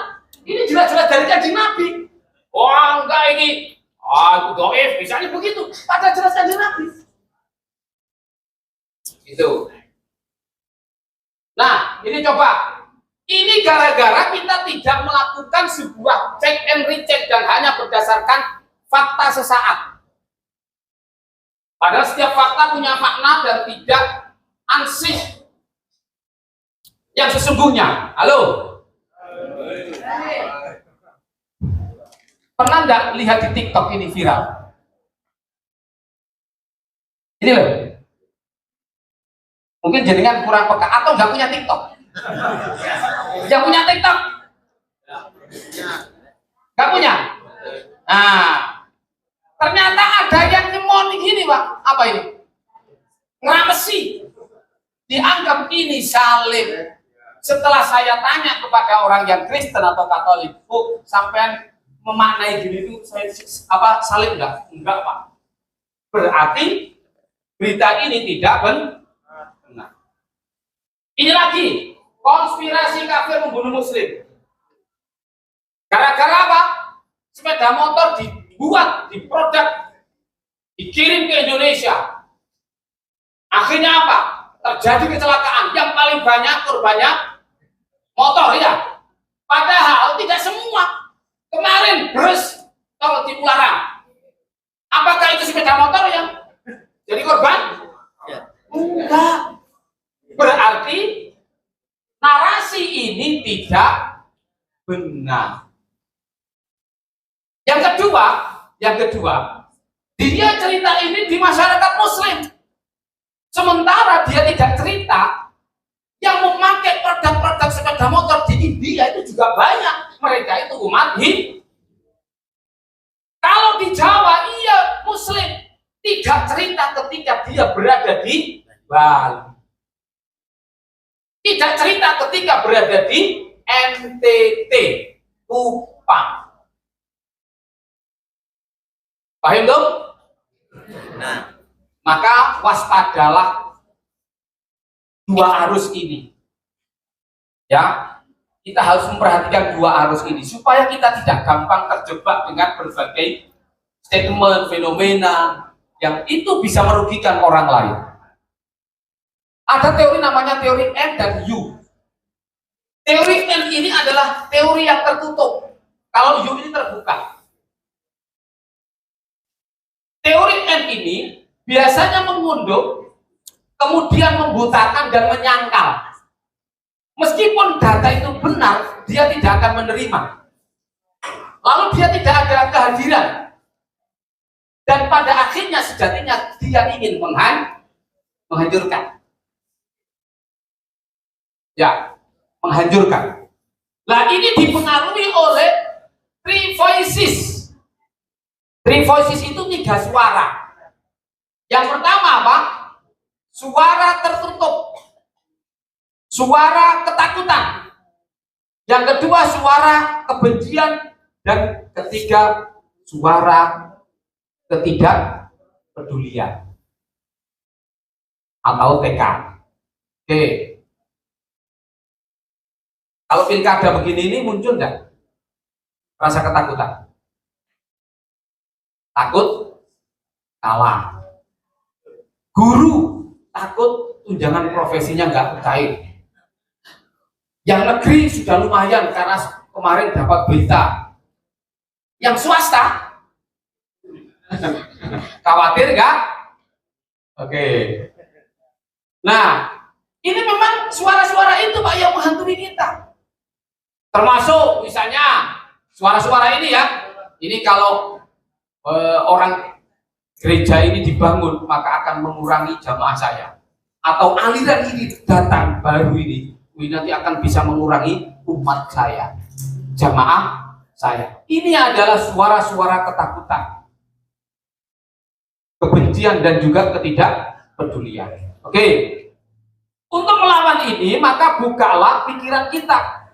ini jelas-jelas dari Kanjeng Nabi. Wah, enggak ini. Itu doif, misalnya begitu. Pada jelas Kanjeng Nabi. Itu. Nah, ini coba. Ini gara-gara kita tidak melakukan sebuah check and recheck dan hanya berdasarkan fakta sesaat. Padahal setiap fakta punya makna dan tidak ansih yang sesungguhnya. Halo? Pernah nggak lihat di TikTok ini viral? Ini loh. Mungkin jenengan kurang peka atau nggak punya TikTok. Yang punya TikTok? Nggak punya? Nah, ternyata ada yang nyemoni gini Pak. Apa ini? Ngeramesi. Dianggap ini salib. Setelah saya tanya kepada orang yang Kristen atau Katolik, oh, sampai memaknai gini itu saya apa salib enggak? Enggak Pak. Berarti berita ini tidak benar. Ini lagi konspirasi kafir membunuh Muslim. Gara-gara apa? Sepeda motor dibuat, diproduk, dikirim ke Indonesia. Akhirnya apa? Terjadi kecelakaan. Yang paling banyak korbannya motor ya. Padahal tidak semua. Kemarin bus tol Cipularang. Apakah itu sepeda motor yang jadi korban? Enggak. Berarti narasi ini tidak benar. Yang kedua, dia cerita ini di masyarakat Muslim. Sementara dia tidak cerita yang memakai produk-produk sepeda motor di India itu juga banyak. Mereka itu umat Hindu. Kalau di Jawa, iya Muslim. Tidak cerita ketika dia berada di Bali. Tidak cerita ketika berada di NTT, Kupang. Paham dong? Nah, maka waspadalah dua arus ini. Ya, kita harus memperhatikan dua arus ini supaya kita tidak gampang terjebak dengan berbagai statement, fenomena yang itu bisa merugikan orang lain. Ada teori namanya teori M dan U. Teori M ini adalah teori yang tertutup. Kalau U ini terbuka. Teori M ini biasanya mengunduh, kemudian membutakan dan menyangkal. Meskipun data itu benar, dia tidak akan menerima. Lalu dia tidak ada kehadiran. Dan pada akhirnya sejatinya dia ingin menghancurkan. Ya, menghancurkan. Nah, ini dipengaruhi oleh three voices. Three voices itu 3 suara. Yang pertama apa? Suara tertutup. Suara ketakutan. Yang kedua suara kebencian. Dan ketiga suara ketidakpedulian atau TK. Oke. Kalau pilkada begini ini muncul enggak rasa ketakutan? Takut kalah. Guru takut tunjangan profesinya nggak cair. Yang negeri sudah lumayan karena kemarin dapat berita. Yang swasta khawatir nggak? Oke. Nah, ini memang suara-suara itu Pak yang menghantui kita. Termasuk misalnya suara-suara ini ya. Ini kalau orang gereja ini dibangun maka akan mengurangi jamaah saya. Atau aliran ini datang baru ini nanti akan bisa mengurangi umat saya, jamaah saya. Ini adalah suara-suara ketakutan, kebencian dan juga ketidakpedulian. Oke. Untuk melawan ini maka bukalah pikiran kita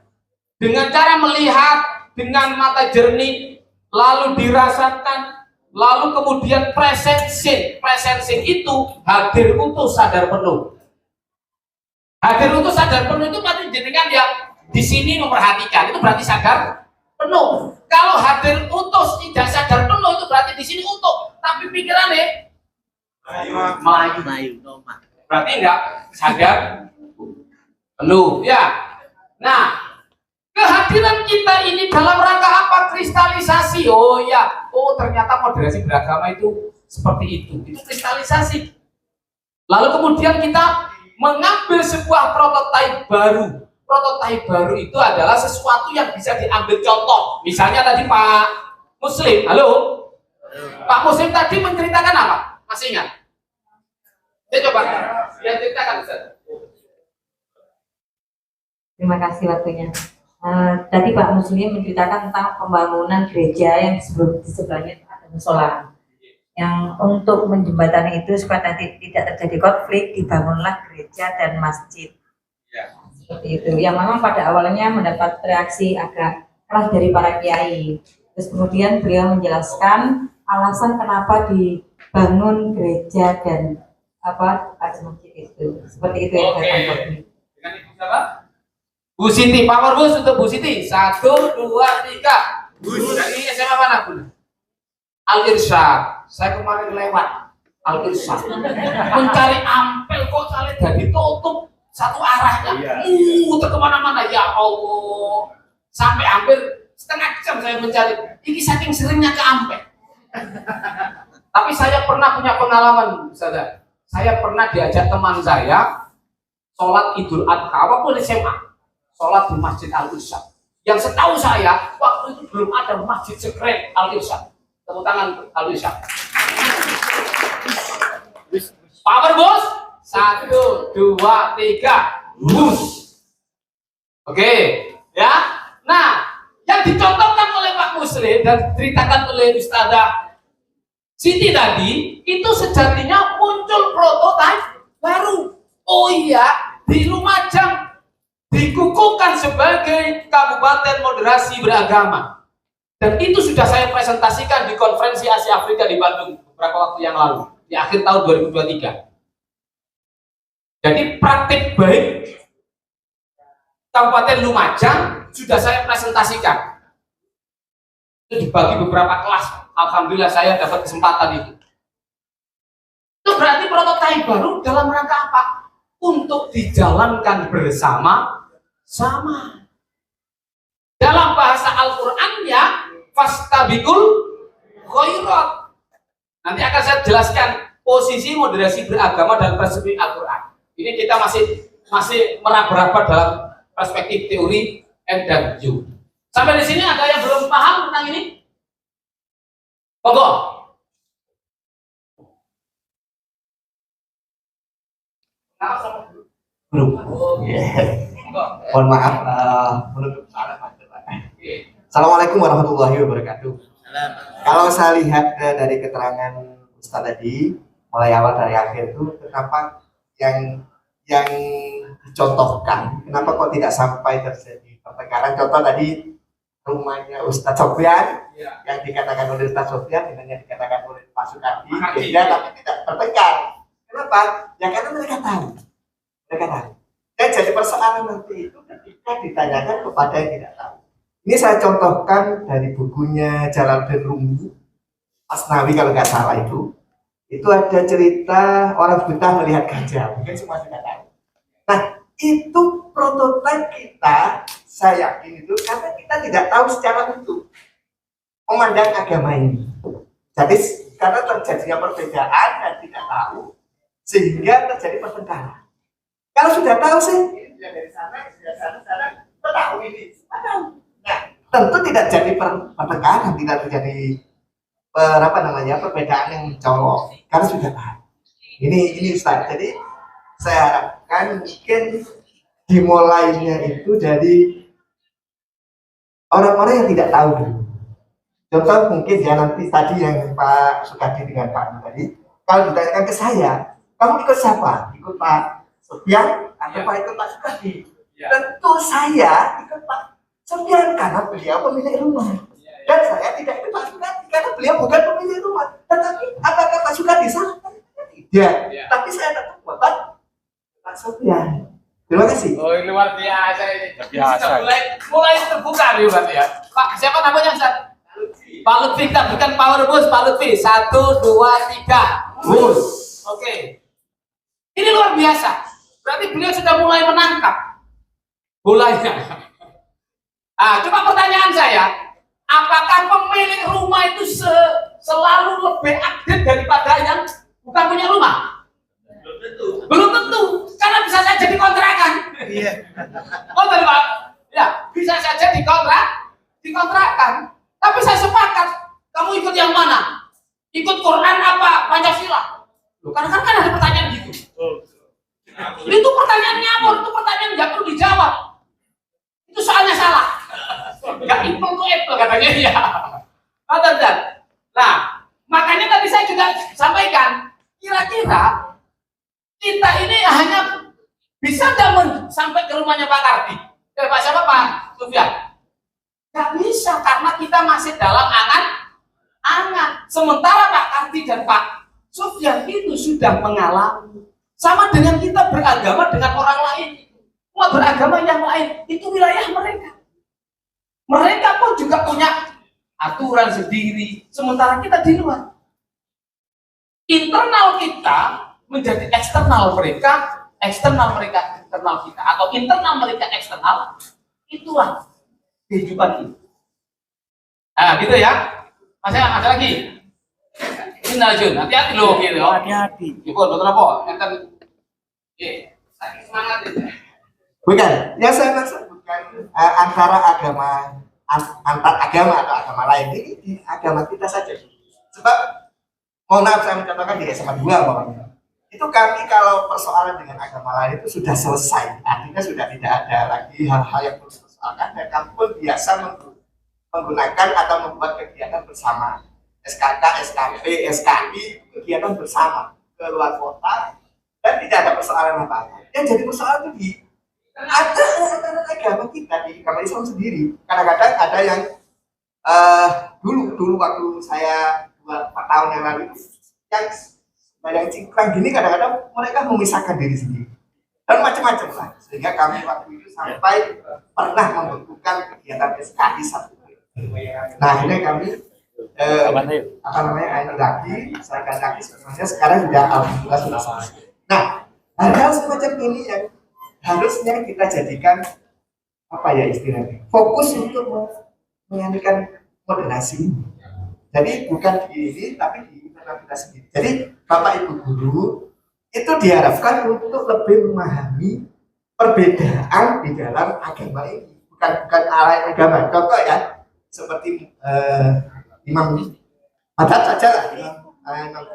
dengan cara melihat dengan mata jernih, lalu dirasakan, lalu kemudian presencing. Presencing itu hadir utuh sadar penuh. Hadir utuh sadar penuh itu berarti jenengan yang di sini memperhatikan, itu berarti sadar penuh. Kalau hadir utuh tidak sadar penuh itu berarti di sini utuh, tapi pikirannya melayu. Berarti enggak sadar penuh. Ya. Nah, kehadiran kita ini dalam rangka apa? Kristalisasi. Oh ya, oh ternyata moderasi beragama itu seperti itu. Itu kristalisasi. Lalu kemudian kita mengambil sebuah prototipe baru. Prototipe baru itu adalah sesuatu yang bisa diambil contoh. Misalnya tadi Pak Muslim, halo? Pak Muslim tadi menceritakan apa? Masih ingat? Saya coba, dia ceritakan Ustaz. Terima kasih waktunya. Tadi Pak Muslim menceritakan tentang pembangunan gereja yang di sebelahnya ada musola. Yang untuk menjembatani itu supaya tidak terjadi konflik, dibangunlah gereja dan masjid. Seperti itu. Yang memang pada awalnya mendapat reaksi agak keras dari para kiai. Terus kemudian beliau menjelaskan alasan kenapa dibangun gereja dan ada masjid itu. Seperti itu yang saya tangkap. Dengan Ibu siapa? Bu Siti, power bus untuk Bu Siti. 1, 2, 3. Dari SMA mana Bu? Al-Irsyad. Saya kemarin lewat Al-Irsyad. Mencari ampel kok kali jadi tutup satu arahnya. Muter kemana-mana ya Allah. Sampai hampir setengah jam saya mencari. Ini saking seringnya ke ampel. Tapi saya pernah punya pengalaman, saudara. Saya pernah diajak teman saya sholat Idul Adha, walaupun SMA, sholat di Masjid Al-Irsyad. Yang setahu saya, waktu itu belum ada masjid sekeren Al-Irsyad. Tepuk tangan Al-Irsyad. Power bos, 1, 2, 3, bus. Oke, ya. Nah, yang dicontohkan oleh Pak Muslim dan diceritakan oleh Ustazah Siti tadi, itu sejatinya muncul prototipe baru. Oh iya, di Lumajang dikukuhkan sebagai Kabupaten Moderasi Beragama. Dan itu sudah saya presentasikan di konferensi Asia Afrika di Bandung beberapa waktu yang lalu, di akhir tahun 2023. Jadi praktik baik Kabupaten Lumajang sudah saya presentasikan. Itu dibagi beberapa kelas. alhamdulillah saya dapat kesempatan itu. Itu berarti prototipe baru dalam rangka apa? Untuk dijalankan bersama-sama. Dalam bahasa Al-Qur'an ya, fastabiqul khairat. Nanti akan saya jelaskan posisi moderasi beragama dalam perspektif Al-Qur'an. Ini kita masih meraba-raba dalam perspektif teori M dan U. Sampai di sini ada yang belum paham tentang ini? Monggo. Grup. Mohon maaf menutup salam. Assalamualaikum warahmatullahi wabarakatuh. Kalau saya lihat dari keterangan Ustaz tadi, mulai awal dari akhir itu, kenapa yang dicontohkan, kenapa kok tidak sampai terjadi pertengkaran? Contoh tadi rumahnya Ustaz Sofyan, yang dikatakan oleh Ustaz Sofyan dengan yang dikatakan oleh Pak Sukardi, beda tapi tidak bertengkar. Kenapa? Ya karena mereka tahu. Dan jadi persoalan nanti itu ketika ditanyakan kepada yang tidak tahu. Ini saya contohkan dari bukunya Jalaluddin Rumi, Asnawi kalau nggak salah itu ada cerita orang buta melihat gajah, mungkin semua sudah tahu. Nah, itu prototipe kita, saya yakin itu karena kita tidak tahu secara utuh memandang agama ini. Jadi karena terjadinya perbedaan dan tidak tahu, sehingga terjadi pertengkaran. Kalau sudah tahu sih, dari sana, tahu ini, tahu. Nah, tentu tidak jadi pertengkaran, tidak terjadi perbedaan yang mencolok, karena sudah tahu. Ini Ustaz. Jadi saya harapkan mungkin dimulainya itu dari orang-orang yang tidak tahu dulu. Contoh mungkin ya nanti tadi yang Pak Sukadi dengan Pak tadi, kalau ditanyakan ke saya, kamu ikut siapa? Ikut Pak Sofyan atau Pak ikut Pak Sukadi? Tentu saya ikut Pak Sofyan karena beliau pemilik rumah. Dan saya tidak ikut Pak Sukadi karena beliau bukan pemilik rumah. Tetapi apakah Pak Sukadi salah? Tidak. Tapi saya tetap buat Pak Sofyan. Terima kasih. Oh, luar biasa ini. Mulai terbuka nih berarti ya. Pak, siapa namanya Ustaz? Pak Lutfi, kita bukan power boost, Pak Lutfi. 1, 2, 3. Boost. Oke. Ini luar biasa. Berarti beliau sudah mulai menangkap bolanya. Coba pertanyaan saya, apakah pemilik rumah itu selalu lebih update daripada yang bukan punya rumah? Belum tentu, karena bisa saja dikontrakan. Iya. Oh, Pak. Ya, bisa saja dikontrakan. Tapi saya sepakat, kamu ikut yang mana? Ikut Quran apa Pancasila? Loh, karena kan ada pertanyaan gitu. Itu pertanyaan ngawur, itu pertanyaan nggak perlu dijawab. Itu soalnya salah. Nggak itu katanya ya. Nah, makanya tadi saya juga sampaikan, kira-kira kita ini hanya bisa nggak sampai ke rumahnya Pak Kardi? Pak siapa Pak Sufyan? Nggak bisa karena kita masih dalam angan. Sementara Pak Kardi dan Pak Sufyan itu sudah mengalami. Sama dengan kita beragama dengan orang lain, mau beragama yang lain, itu wilayah mereka. Mereka pun juga punya aturan sendiri, sementara kita di luar. Internal kita menjadi eksternal mereka internal kita, atau internal mereka eksternal, itulah kehidupan ini. Nah, gitu ya. Masih ada lagi. Ini Jun, hati-hati loh gitu. Hati-hati. Ibu, betul apa? Enten. Semangat itu. Bukan, yang saya maksud bukan antara agama antar agama atau agama lain, ini di agama kita saja. Sebab mohon maaf saya mencontohkan di SMA 2 bawahnya. Itu kami kalau persoalan dengan agama lain itu sudah selesai, artinya sudah tidak ada lagi hal-hal yang perlu dipersoalkan, dan kami pun biasa menggunakan atau membuat kegiatan bersama, SKK, SKP, SKI, kegiatan bersama ke luar kota, dan tidak ada persoalan apa-apa. Yang jadi persoalan itu di ada agama kita di agama Islam sendiri. Kadang-kadang ada yang dulu waktu saya 4 tahun yang lalu itu yang banyak cingkrang gini, kadang-kadang mereka memisahkan diri sendiri dan macam-macam lah, sehingga kami waktu itu sampai pernah membentukkan kegiatan SKI satu. Nah akhirnya kami apa namanya ini lagi, saya lagi sebenarnya sekarang sudah alhamdulillah sudah selesai. Nah, hal-hal semacam ini yang harusnya kita jadikan apa ya istilahnya fokus untuk menyanyikan moderasi. Jadi bukan di ini tapi di internal kita sendiri. Jadi Bapak Ibu guru itu diharapkan untuk lebih memahami perbedaan di dalam agama ini. Bukan arah agama. Contoh ya seperti Imam Madhab saja lah, Imam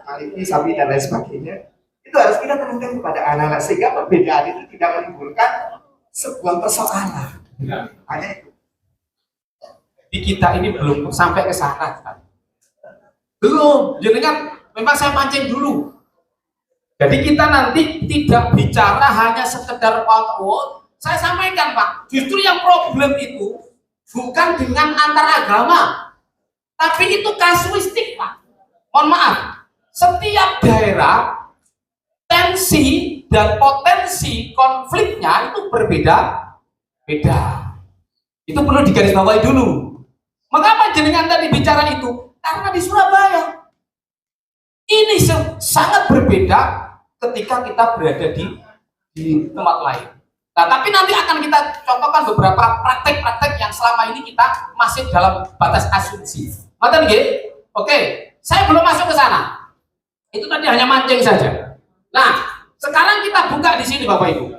Maliki, Syafi'i dan lain sebagainya. Itu harus kita terangkan kepada anak-anak sehingga perbedaan itu tidak menimbulkan sebuah persoalan. Hanya itu. Di kita ini belum sampai ke sana kan? Belum, jadi kan memang saya pancing dulu. Jadi kita nanti tidak bicara hanya sekedar outward. Saya sampaikan Pak, justru yang problem itu bukan dengan antar agama, tapi itu kasuistik Pak. Mohon maaf, setiap daerah tensi dan potensi konfliknya itu berbeda-beda. Itu perlu digarisbawahi dulu. Mengapa jenengan tadi bicara itu? Karena di Surabaya ini sangat berbeda ketika kita berada di tempat lain. Nah, tapi nanti akan kita contohkan beberapa praktek-praktek yang selama ini kita masih dalam batas asumsi. Mata nih, oke, saya belum masuk ke sana. Itu tadi hanya mancing saja. Nah, sekarang kita buka di sini Bapak Ibu.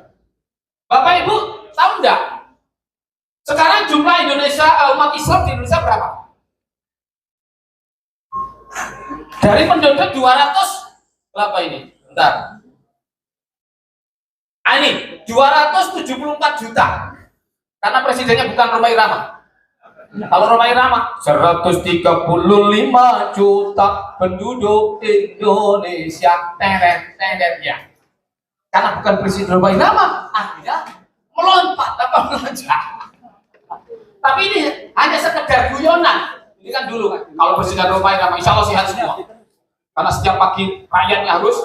Bapak Ibu tahu nggak? Sekarang jumlah umat Islam di Indonesia berapa? Dari penduduk 200 berapa ini? Bentar. Ini 274 juta. Karena presidennya bukan Rhoma Irama. Kalau Rhoma Irama 135 juta penduduk Indonesia. Teret ya. Karena bukan presiden Rhoma Irama, akhirnya melompat apa melonjak. Tapi ini hanya sekedar guyonan. Ini kan dulu kan. Kalau presiden Rhoma Irama insya Allah sehat semua. Karena setiap pagi rakyatnya harus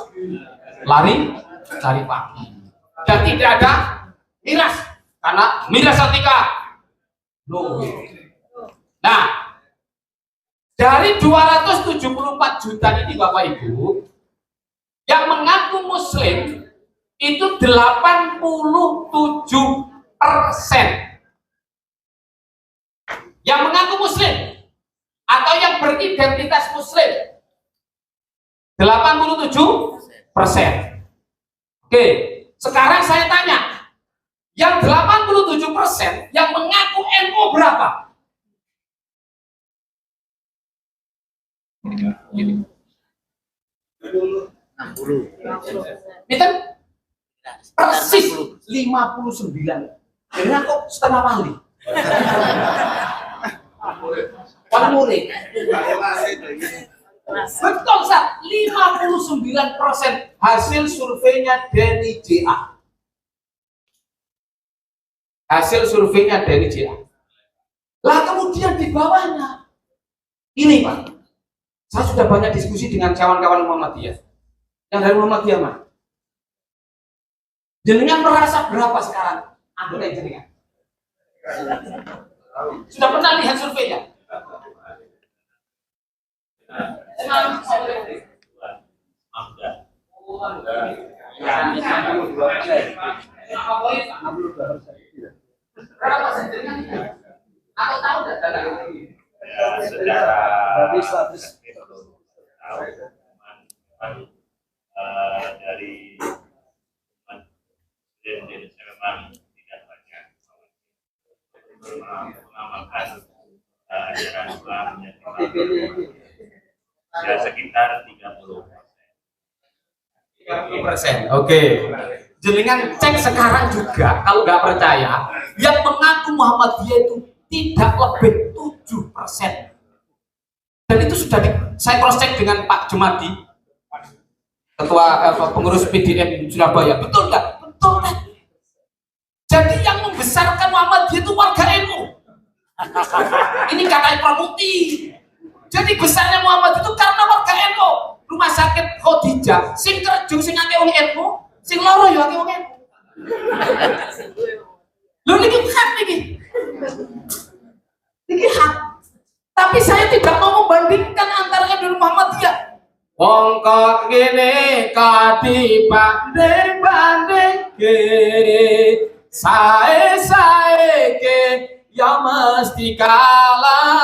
lari cari pagi. Dan tidak ada miras karena miras Santika. Nah, dari 274 juta ini Bapak Ibu yang mengaku Muslim itu 87%. Yang mengaku Muslim atau yang beridentitas Muslim 87%. Oke. Sekarang saya tanya, yang 87% yang mengaku NU berapa? Gini. 60. Itu persis 59. Jadi kok setengah kali. Pada murid. Betul Sat, 59% hasil surveinya dari JA. Hasil surveinya dari JA. Lah kemudian di bawahnya ini Pak, saya sudah banyak diskusi dengan kawan-kawan Muhammadiyah. Yang dari Muhammadiyah mana? Jenengan merasa berapa sekarang anggota jenengan? Sudah pernah lihat surveinya? Atau tahu dari Indonesia memang tidak banyak mengamalkan ajaran Islam ya sekitar 30%. Oke. Jenengan cek sekarang juga kalau nggak percaya, yang mengaku Muhammadiyah itu tidak lebih 7%. Dan itu sudah saya cross check dengan Pak Jumadi, ketua pengurus PDM Surabaya. Betul nggak? Betul kan? Jadi yang membesarkan Muhammadiyah itu warga NU. Ini katanya Pramuti. Jadi besarnya Muhammad itu karena warga NU. Rumah sakit Khadijah, sing kerja sing akeh wong NU, sing loro ya akeh wong NU. Lho niki hak niki. Niki hak. Tapi saya tidak mau membandingkan antara NU Muhammadiyah. Wong kok ngene kadi banding ke sae ke ya mesti kalah.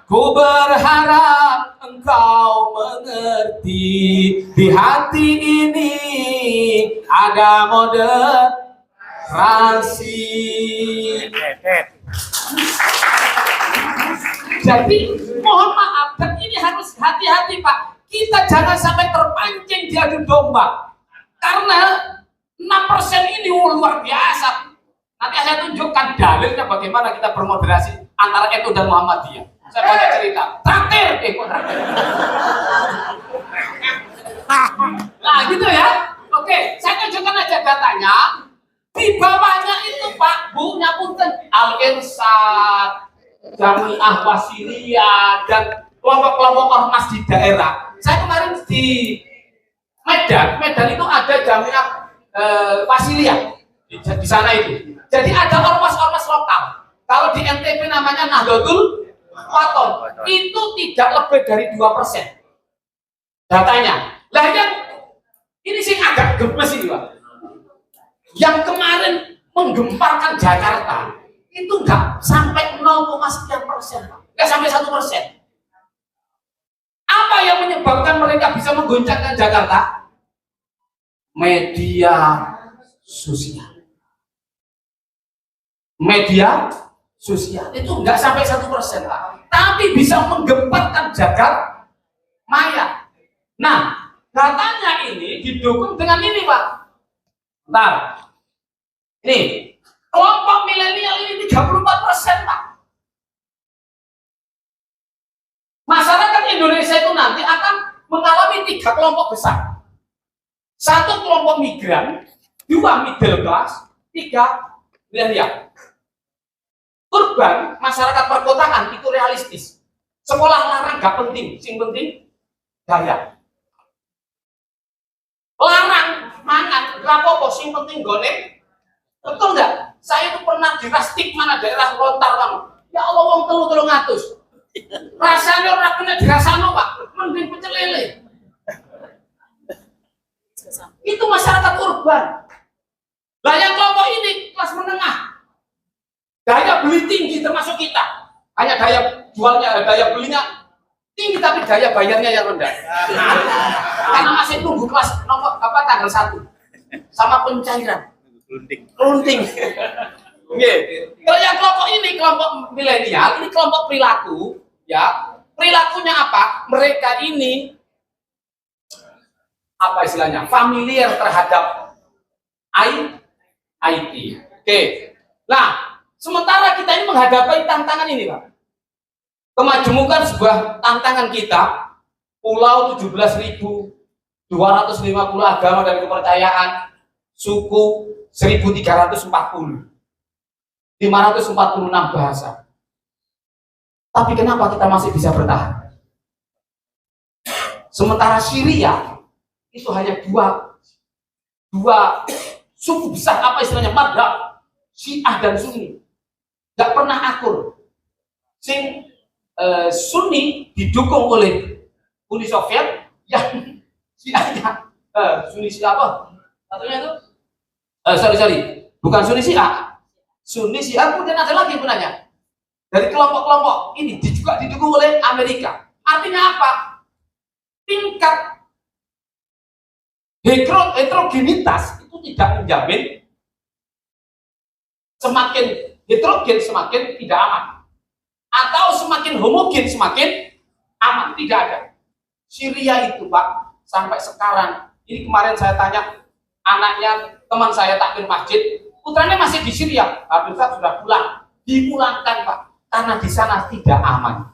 Ku berharap engkau mengerti, di hati ini ada moderasi. Jadi mohon maaf, dan ini harus hati-hati Pak. Kita jangan sampai terpancing diadu domba. Karena 6% ini luar biasa. Nanti saya tunjukkan dalilnya bagaimana kita bermoderasi antara NU dan Muhammadiyah. Saya banyak cerita. Traktir, kok traktir. Nah gitu ya. Oke, saya tunjukkan aja datanya. Di bawahnya itu Pak, Bu, nyapunten Al-Irsyad, Jamiah Wasiliyah, dan kelompok-kelompok ormas di daerah. Saya kemarin di Medan itu ada Jamiah Wasiliyah di sana itu. Jadi ada ormas-ormas lokal. Kalau di NTB namanya Nahdlatul Wathon, itu tidak lebih dari 2% datanya. Lah yang ini sih agak gemes ini Pak. Yang kemarin menggemparkan Jakarta itu nggak sampai 0,sekian%, nggak sampai 1%. Apa yang menyebabkan mereka bisa menggoncangkan Jakarta? Media sosial. Media sosial itu nggak sampai 1%, Pak. Tapi bisa menggemparkan jagat maya. Nah, katanya ini didukung dengan ini, Pak. Bentar. Ini kelompok milenial ini 34%, Pak. Masyarakat Indonesia itu nanti akan mengalami 3 kelompok besar. 1 kelompok migran, 2 middle class, 3 milenial. Urban, masyarakat perkotaan itu realistis. Sekolah larang gak penting, sing penting gaya. Larang mangan, rapopo, sing penting golek. Betul nggak? Saya itu pernah di Rastik mana daerah Lontar kamu. Ya Allah, wong telu ngatus. Rasanya orang kena dirasano Pak, mending pecel lele. Itu masyarakat urban. Lah yang kelompok ini kelas menengah, daya beli tinggi termasuk kita. Hanya daya jualnya, daya belinya tinggi tapi daya bayarnya yang rendah. Karena masih tunggu kelas nomor tanggal 1 sama pencairan. Runting. Kalau yang kelompok ini kelompok milenial, ini kelompok perilaku, ya. Perilakunya apa? Mereka ini apa istilahnya? Familiar terhadap IT. Oke. Nah, sementara kita ini menghadapi tantangan ini, Pak. Kemajemukan sebuah tantangan kita, pulau 17.250 agama dan kepercayaan, suku 1.340, 546 bahasa. Tapi kenapa kita masih bisa bertahan? Sementara Syria itu hanya dua suku besar, apa istilahnya, madhab, Syiah dan Sunni, nggak pernah akur. Sunni didukung oleh Uni Soviet, yang Syiahnya Sunni siapa? Satunya itu bukan Sunni Syiah. Sunni Syiah, kemudian ada lagi gunanya. Dari kelompok-kelompok ini juga didukung oleh Amerika. Artinya apa? Tingkat heterogenitas itu tidak menjamin semakin heterogen semakin tidak aman, atau semakin homogen semakin aman. Tidak ada. Syria itu Pak, sampai sekarang ini, kemarin saya tanya anaknya teman saya takmir masjid, putranya masih di Syria. Habis sudah pulang, dipulangkan Pak, karena di sana tidak aman.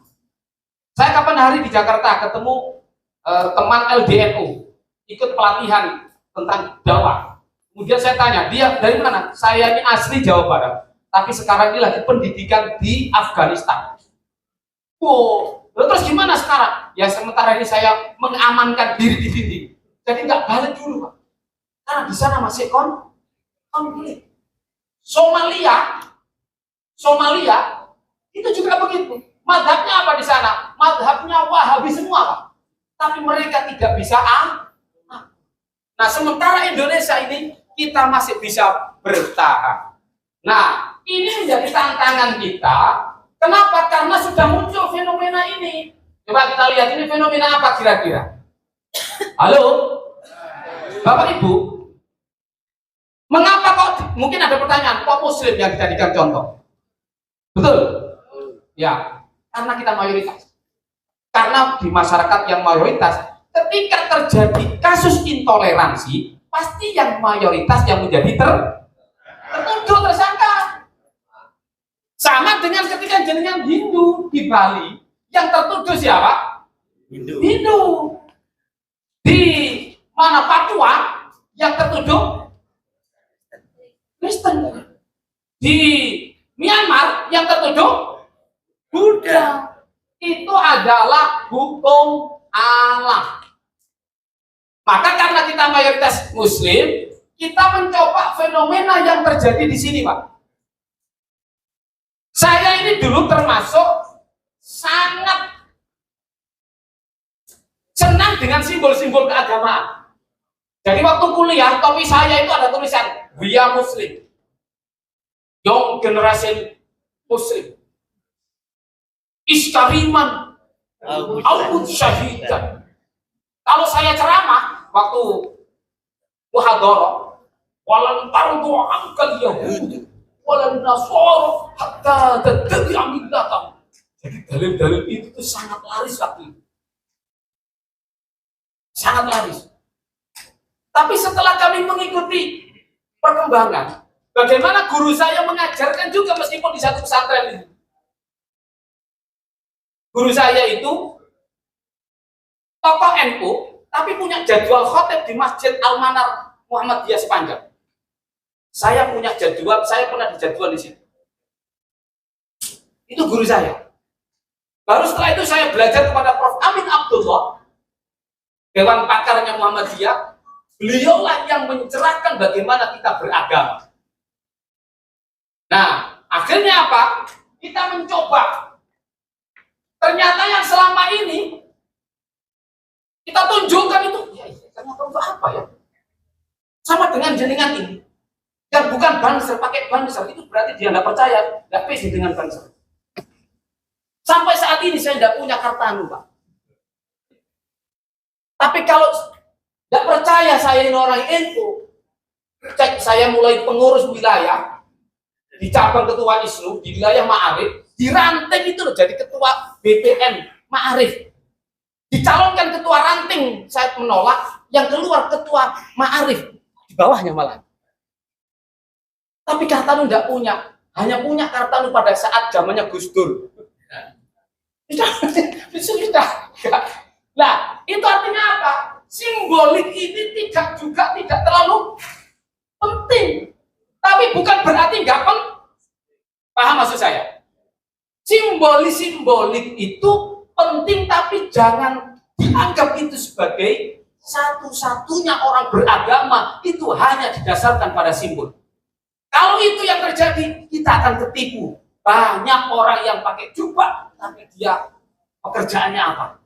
Saya kapan hari di Jakarta ketemu teman LDNU, ikut pelatihan tentang dakwah. Kemudian saya tanya, dia dari mana? Saya ini asli Jawa Barat, tapi sekarang ini lagi pendidikan di Afghanistan. Oh, terus gimana sekarang? Ya sementara ini saya mengamankan diri di dinding. Jadi nggak balik dulu Pak, karena di sana masih konflik. Somalia Itu juga begitu. Madhabnya apa di sana? Madhabnya Wahabi semua, Pak. Tapi mereka tidak bisa Nah, sementara Indonesia ini kita masih bisa bertahan. Nah, ini menjadi tantangan kita. Kenapa? Karena sudah muncul fenomena ini. Coba kita lihat ini fenomena apa kira-kira? Halo? Bapak Ibu? Mengapa kok, mungkin ada pertanyaan, kok Muslim yang dijadikan contoh? Betul? Ya, karena kita mayoritas. Karena di masyarakat yang mayoritas, ketika terjadi kasus intoleransi, pasti yang mayoritas yang menjadi tertuduh tersangka. Sama dengan ketika jenengan Hindu di Bali, yang tertuduh siapa? Hindu. Di mana Papua, yang tertuduh Kristen. Di Myanmar, yang tertuduh Buddha. Itu adalah hukum alam. Maka karena kita mayoritas Muslim, kita mencoba fenomena yang terjadi di sini, Pak. Saya ini dulu termasuk sangat senang dengan simbol-simbol keagamaan. Jadi waktu kuliah, topi saya itu ada tulisan We are Muslim, Young Generation Muslim, Iskariman, Aud Syahidan. Kalau saya ceramah waktu muhadharah, walan tardu ankal yahud walan nasara hatta tattabi'a millatahum. Jadi dalil-dalil itu tuh sangat laris waktu itu. Sangat laris. Tapi setelah kami mengikuti perkembangan, bagaimana guru saya mengajarkan juga meskipun di satu pesantren ini. Guru saya itu tokoh NU, tapi punya jadwal khotib di Masjid Al-Manar Muhammadiyah sepanjang. Saya punya jadwal, saya pernah dijadwal di situ. Itu guru saya. Baru setelah itu saya belajar kepada Prof. Amin Abdullah, Dewan Pakarnya Muhammadiyah. Beliaulah yang mencerahkan bagaimana kita beragama. Nah, akhirnya apa? Kita mencoba. Ternyata yang selama ini kita tunjukkan itu, ya ternyata untuk apa ya? Sama dengan jenengan ini, yang bukan banser, pakai banser, itu berarti dia nggak percaya, nggak pede dengan banser. Sampai saat ini saya tidak punya kartanu, Pak. Tapi kalau nggak percaya saya ini orang NU, cek saya mulai pengurus wilayah, di cabang ketua ISNU, di wilayah Ma'arif, di ranting itu loh jadi ketua BPM Ma'arif, dicalonkan ketua ranting saya menolak, yang keluar ketua Ma'arif di bawahnya malah. Tapi Kartanu tidak punya, hanya punya Kartanu pada saat zamannya Gus Dur. Sudah. Nah, itu artinya apa? Simbolik ini tidak terlalu penting, tapi bukan berarti nggak penting. Paham maksud saya? Simbolik itu penting, tapi jangan dianggap itu sebagai satu-satunya orang beragama, itu hanya didasarkan pada simbol. Kalau itu yang terjadi, kita akan ketipu. Banyak orang yang pakai jubah, tapi dia pekerjaannya apa?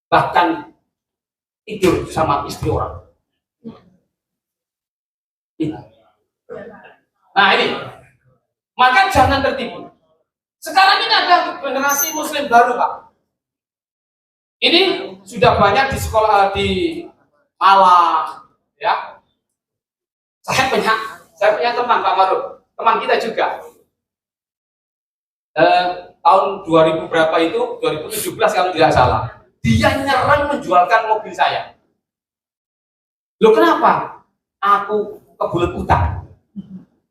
Bahkan tidur sama istri orang. Nah ini, maka jangan tertipu. Sekarang ini ada generasi Muslim baru, Pak. Ini sudah banyak di sekolah di Malang, ya. Saya punya teman Pak Maruf, teman kita juga. Tahun 2000 berapa itu? 2017 kalau tidak salah. Dia nyerang menjualkan mobil saya. Loh kenapa? Aku kebelet utang.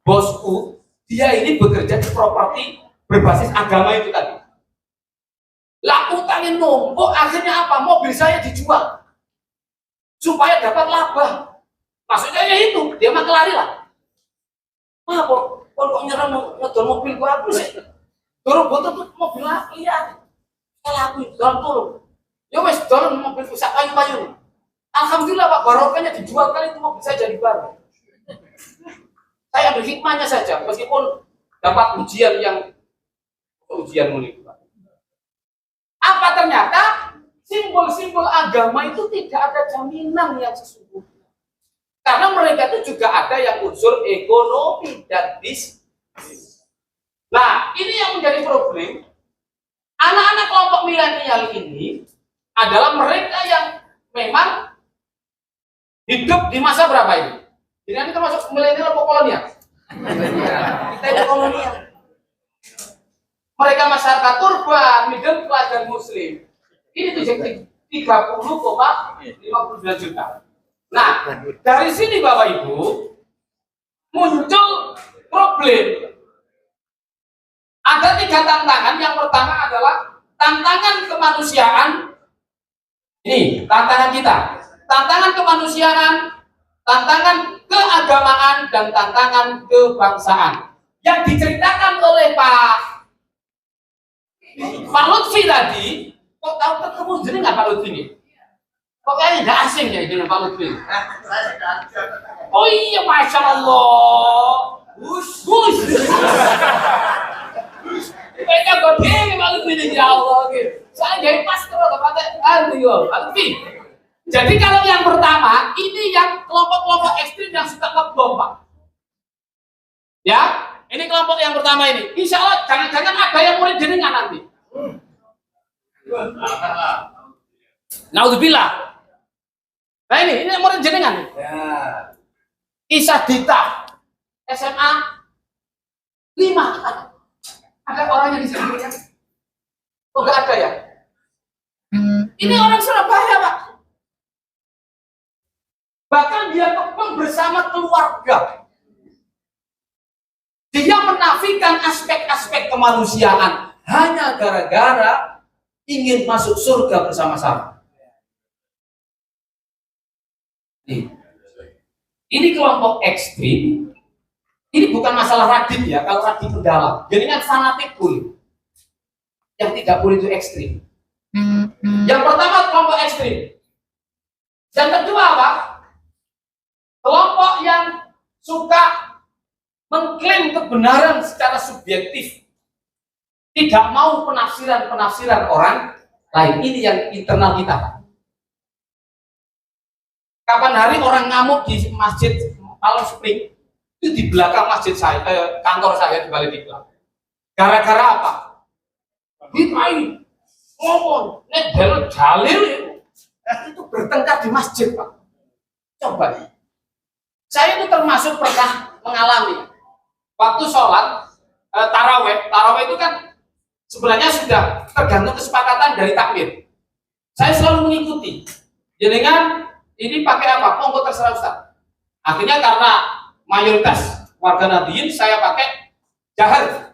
Bosku, dia ini bekerja di properti berbasis agama itu tadi. Lah utangin numpuk, akhirnya apa? Mobil saya dijual supaya dapat laba. Maksudnya ya itu, dia mah kelari lah. Wah, kok nyerang ngedol mobil gua aku sih. Turun botol tuh mobil lagi ya. Kalau aku turun. Ya wes dorong mobil rusak kayu-kayu. Alhamdulillah Pak, barokahnya dijual kan itu mobil saya jadi baru. Saya ambil hikmahnya saja, meskipun dapat ujian mulia. Apa ternyata simbol-simbol agama itu tidak ada jaminan yang sesungguhnya. Karena mereka itu juga ada yang unsur ekonomi dan bisnis. Nah, ini yang menjadi problem. Anak-anak kelompok milenial ini adalah mereka yang memang hidup di masa berapa ini? Jadi ini termasuk milenial atau kolonial? Kita itu kolonial. Mereka masyarakat urban, middle class dan muslim. Ini tuh 30,59 juta. Nah, dari sini Bapak Ibu muncul problem. Ada 3 tantangan. Yang pertama adalah tantangan kemanusiaan. Ini tantangan kita. Tantangan kemanusiaan, tantangan keagamaan, dan tantangan kebangsaan. Yang diceritakan oleh Pak Lutfi tadi, kok tahu ketemu jadi nggak Pak Lutfi ini? Kok kayaknya nggak asing ya dengan Pak Lutfi? Oh iya, Masya Allah. Gus. Mereka gede Pak Lutfi ini, ya Allah. Saya jadi pastor atau Pak Lutfi. Jadi kalau yang pertama, ini yang kelompok-kelompok ekstrim yang suka ngebom, Pak. Ya, ini kelompok yang pertama ini. Insya Allah jangan-jangan ada yang murid jenengan nanti. Naudzubillah. Nah ini murid jenengan. Ya. Isa Dita, SMA 5. Ada orang yang di sini ya? Oh nggak ada ya? Ini orang Surabaya, Pak. Bahkan dia kebun bersama keluarga. Dia menafikan aspek-aspek kemanusiaan hanya gara-gara ingin masuk surga bersama-sama. Ini kelompok ekstrim. Ini bukan masalah radit ya, kalau radit mendalam. Jadi kan fanatik pun. Yang tidak boleh itu ekstrim. Yang pertama kelompok ekstrim. Yang kedua apa? Kelompok yang suka mengklaim kebenaran secara subjektif, tidak mau penafsiran orang lain. Ini yang internal kita. Kapan hari orang ngamuk di masjid Palm Spring, itu di belakang masjid saya, kantor saya di Bali Diklat. Gara-gara apa? Dimain, ngomong, ngedel, jalil itu bertengkar di masjid, Pak. Coba. Saya itu termasuk pernah mengalami waktu sholat taraweh itu kan sebenarnya sudah tergantung kesepakatan dari takmir. Saya selalu mengikuti. Jenengan ini pakai apa? Monggo terserah Ustaz. Akhirnya karena mayoritas warga Nadiyin saya pakai jahar.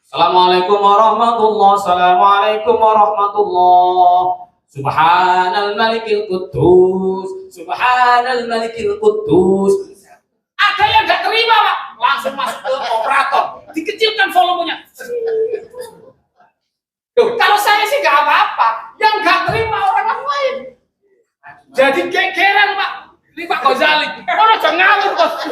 Assalamualaikum warahmatullahi wabarakatuh. Assalamualaikum warahmatullahi. Subhanal Malikil Quddus, Subhanal Malikil Quddus. Ada yang nggak terima, Pak, langsung masuk ke operator, dikecilkan volumenya. Tuh, kalau saya sih nggak apa-apa, yang nggak terima orang lain. Jadi gegeran, Pak, ini Pak Ghazali, orang jangan ngawur, Bos.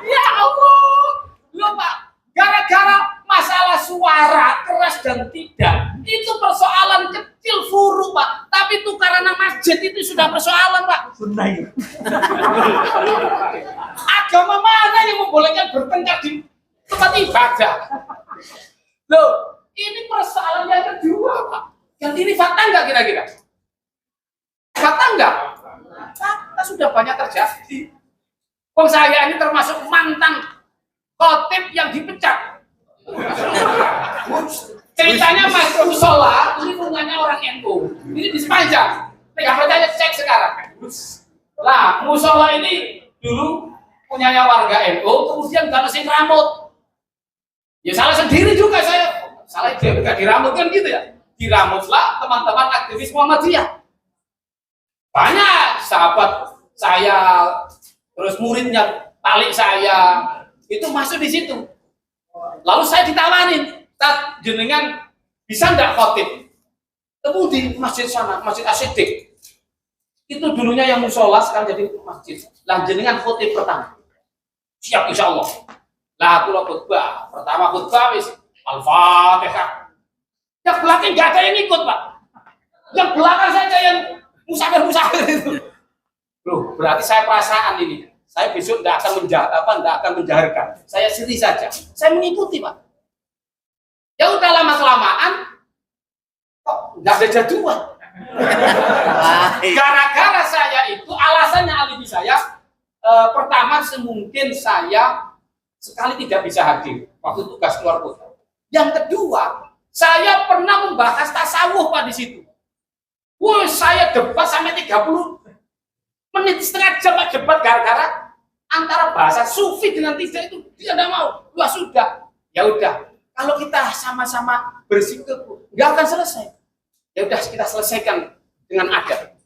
Ya Allah, loh Pak, gara-gara masalah suara keras dan tidak, itu persoalan kecil furu, Pak. Tapi tukaran masjid itu sudah persoalan, Pak. Benar. Agama mana yang membolehkan bertengkar di tempat ibadah? Loh, ini persoalan yang kedua, Pak. Yang ini fakta nggak kira-kira? Fakta nggak? Fakta sudah banyak terjadi. Wong saya ini termasuk mantan khotib yang dipecat. Ceritanya Mas Musola ini punyanya orang NU. Ini di sepanjang. Tidak percaya cek sekarang. Nah, Musola ini dulu punyanya warga NU, kemudian gak nasi rambut. Ya salah sendiri juga saya. Salah dia gak dirambut kan gitu ya. Dirambutlah teman-teman aktivis Muhammadiyah. Banyak sahabat saya, terus muridnya, talik saya, itu masuk di situ. Lalu saya ditawarin, "Tat, jenengan bisa nggak khotib?" Temu di masjid sana, Masjid Asyidik. Itu dulunya yang musola, sekarang jadi masjid. Lah jenengan khotib pertama. Siap insya Allah. Lah kula khutbah, pertama khutbah wis Al-Fatihah. Yang belakang nggak ada yang ikut, Pak. Yang belakang saja yang musafir-musafir itu. Loh, berarti saya perasaan ini. Saya besok tidak akan menjaharkan. Saya sendiri saja. Saya mengikuti, Pak. Ya udah lama kelamaan kok nggak ada jadwal. Gara-gara saya itu alasannya alibi saya pertama semungkin saya sekali tidak bisa hadir waktu tugas keluar kota. Yang kedua, saya pernah membahas tasawuf Pak di situ. Wah, saya debat sampai 30 menit, setengah jam Pak debat gara-gara antara bahasa sufi dengan tidak itu dia tidak mau. Wah sudah, ya udah. Kalau kita sama-sama bersikukuh, nggak akan selesai. Ya udah kita selesaikan dengan adat.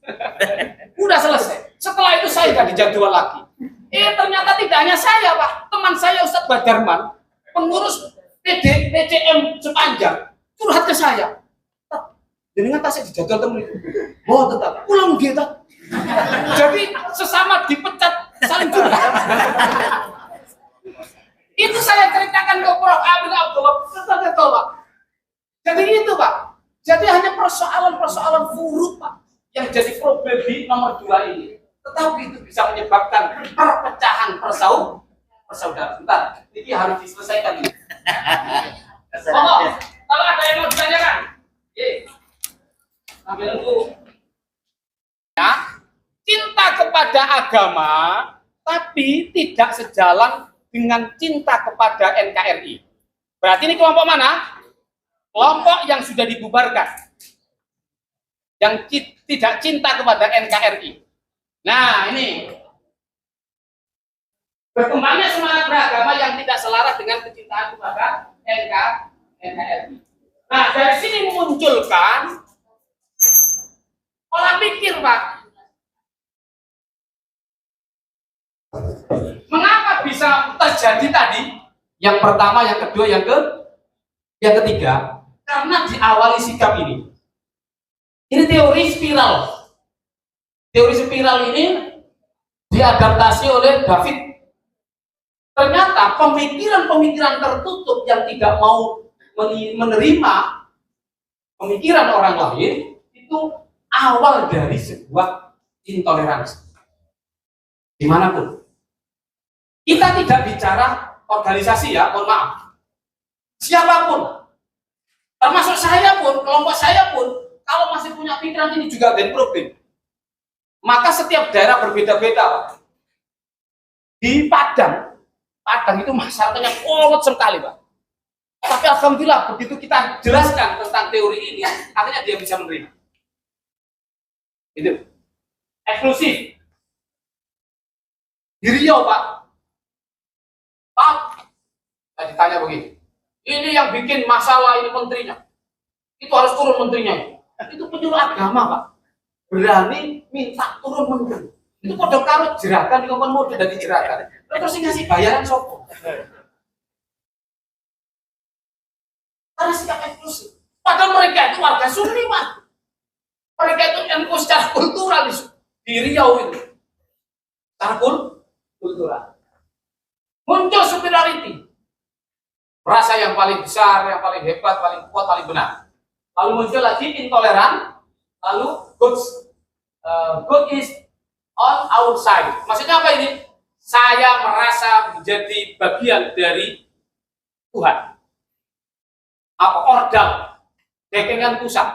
Udah selesai. Setelah itu saya nggak dijadwal lagi. Ternyata tidak hanya saya Pak, teman saya Ustadz Badarman, pengurus PCM sepanjang, curhat ke saya. Dengan tasnya dijadwal temen itu. Oh tetap pulang gitu. Jadi sesama dipecat saling curhat. Itu saya ceritakan ke Prof. Abdul Abdullah, Pak. Jadi itu Pak. Jadi hanya persoalan-persoalan furud Pak yang jadi problem di nomor 2 ini. Tetapi itu bisa menyebabkan perpecahan persaudara. Bentar, ini harus diselesaikan ini. Kalau ada yang mau ditanyakan, sambil nunggu. Ya, cinta kepada agama, tapi tidak sejalan dengan cinta kepada NKRI. Berarti ini kelompok mana? Kelompok yang sudah dibubarkan, yang tidak cinta kepada NKRI. Nah ini berkembangnya semangat beragama yang tidak selaras dengan kecintaan kepada NKRI. Nah dari sini memunculkan pola pikir Pak. Mengapa bisa terjadi tadi? Yang pertama, yang kedua, yang ketiga, karena diawali sikap ini. Ini teori spiral. Teori spiral ini diadaptasi oleh David. Ternyata pemikiran-pemikiran tertutup yang tidak mau menerima pemikiran orang lain itu awal dari sebuah intoleransi. Dimanapun. Kita tidak bicara organisasi ya, mohon maaf. Siapapun, termasuk saya pun, kelompok saya pun, kalau masih punya pikiran ini juga ada problem. Maka setiap daerah berbeda-beda, Pak. Di Padang itu masyarakatnya kolot sekali, Pak. Tapi alhamdulillah begitu kita jelaskan tentang teori ini, akhirnya dia bisa menerima. Itu eksklusif. Di Riau, Pak, saya ditanya begini, ini yang bikin masalah ini menterinya, itu harus turun menterinya. Itu penyuluh agama, Pak. Berani minta turun menteri. Itu kode karut jerakan, itu kan mode dari jerakan. Terus ngasih bayaran sopo. Karena sikap eksklusif. Padahal mereka itu warga Sunni, Pak. Mereka itu NU secara kultural di Riau itu. Secara kultural. Muncul superiority. Merasa yang paling besar, yang paling hebat, paling kuat, paling benar. Lalu muncul lagi intoleran. Lalu God is on our side. Maksudnya apa ini? Saya merasa menjadi bagian dari Tuhan. Apa ordal? Dekengan pusat.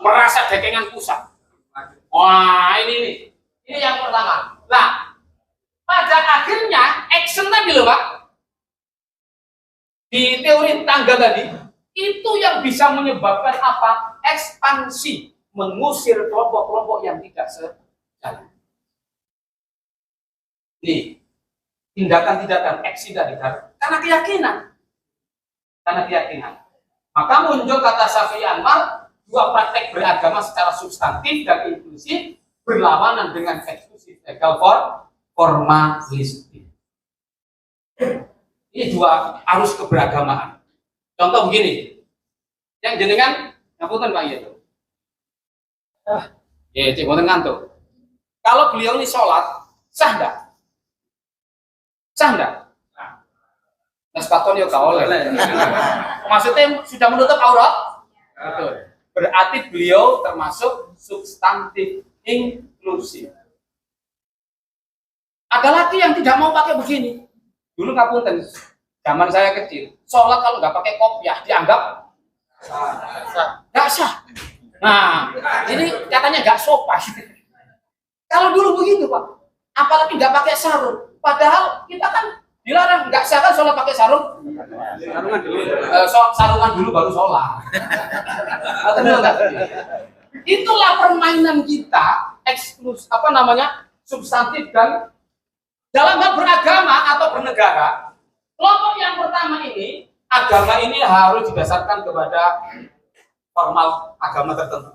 Merasa dekengan pusat. Wah ini yang pertama. Nah, pada akhirnya action tadi loh Pak. Di teori tangga tadi, itu yang bisa menyebabkan apa? Ekspansi, mengusir kelompok-kelompok yang tidak sejalan. Nih, tindakan-tindakan aksi tadi karena keyakinan. Maka muncul kata Syafi'i Anwar, dua praktek beragama secara substantif dan inklusif berlawanan dengan eksklusif legal formalistik. Ini dua arus keberagamaan. Contoh begini, yang jenengan ngapunten Pak itu. Ya, cek boten ngantuk. Kalau beliau ini sholat, sah enggak? Sah enggak? Neskaton ya gak oleh. Maksudnya sudah menutup aurat? Betul. Berarti beliau termasuk substantif inklusif. Ada lagi yang tidak mau pakai begini. Dulu ngapunten, zaman saya kecil, sholat kalau nggak pakai kopiah dianggap nggak sah. Nah, ini katanya nggak sopan. Kalau dulu begitu Pak, apalagi nggak pakai sarung. Padahal kita kan dilarang, nggak sah kan sholat pakai sarung. Sarungan dulu. Sarungan dulu baru sholat. Itulah permainan kita substantif dan dalam hal beragama atau bernegara. Kelompok yang pertama ini, agama ini harus didasarkan kepada formal agama tertentu.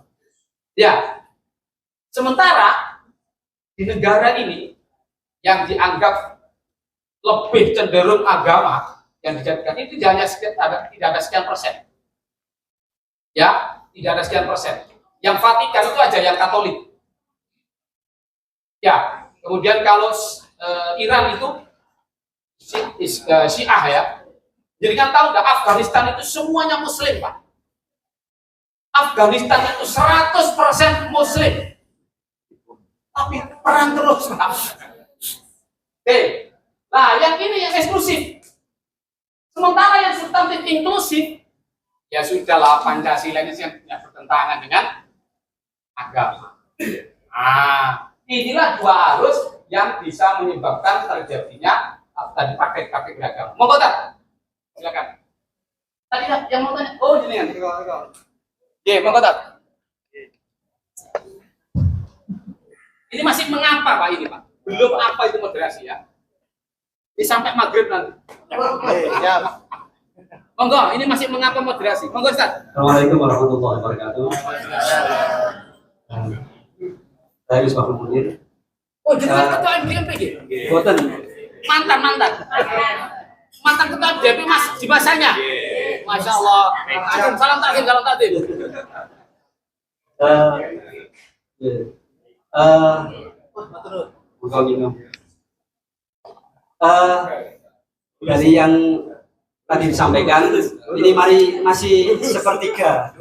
Ya, sementara di negara ini yang dianggap lebih cenderung agama yang dijadikan itu tidak ada sekian persen. Ya, tidak ada sekian persen. Yang Vatikan itu aja yang Katolik. Ya, kemudian kalau Iran itu Syiah ya. Jadi kan tahu nggak, Afghanistan itu semuanya Muslim Pak. Afghanistan itu 100% Muslim. Tapi perang terus Pak. Oke. Nah, yang ini yang eksklusif. Sementara yang substantif inklusif, ya sudahlah, Pancasila ini yang bertentangan dengan agama. Nah, inilah dua arus yang bisa menyebabkan terjadinya tadi praktek-praktek beragama. Mau tak? Silakan. Tadi yang mau tanya, oh ini kan. Oke, mau tak? Ini masih mengapa Pak ini Pak? Belum apa itu moderasi ya? Ini sampai maghrib nanti. Ya. Monggo, ini masih mengapa moderasi? Monggo Ustaz. Assalamualaikum warahmatullahi wabarakatuh. Saya Yusuf Munir. Oh, jadi ketua MPD? Boten. Mantan ketua DP Mas di masanya. Masya Allah. Salam takdim. Dari yang tadi disampaikan, ini masih sepertiga.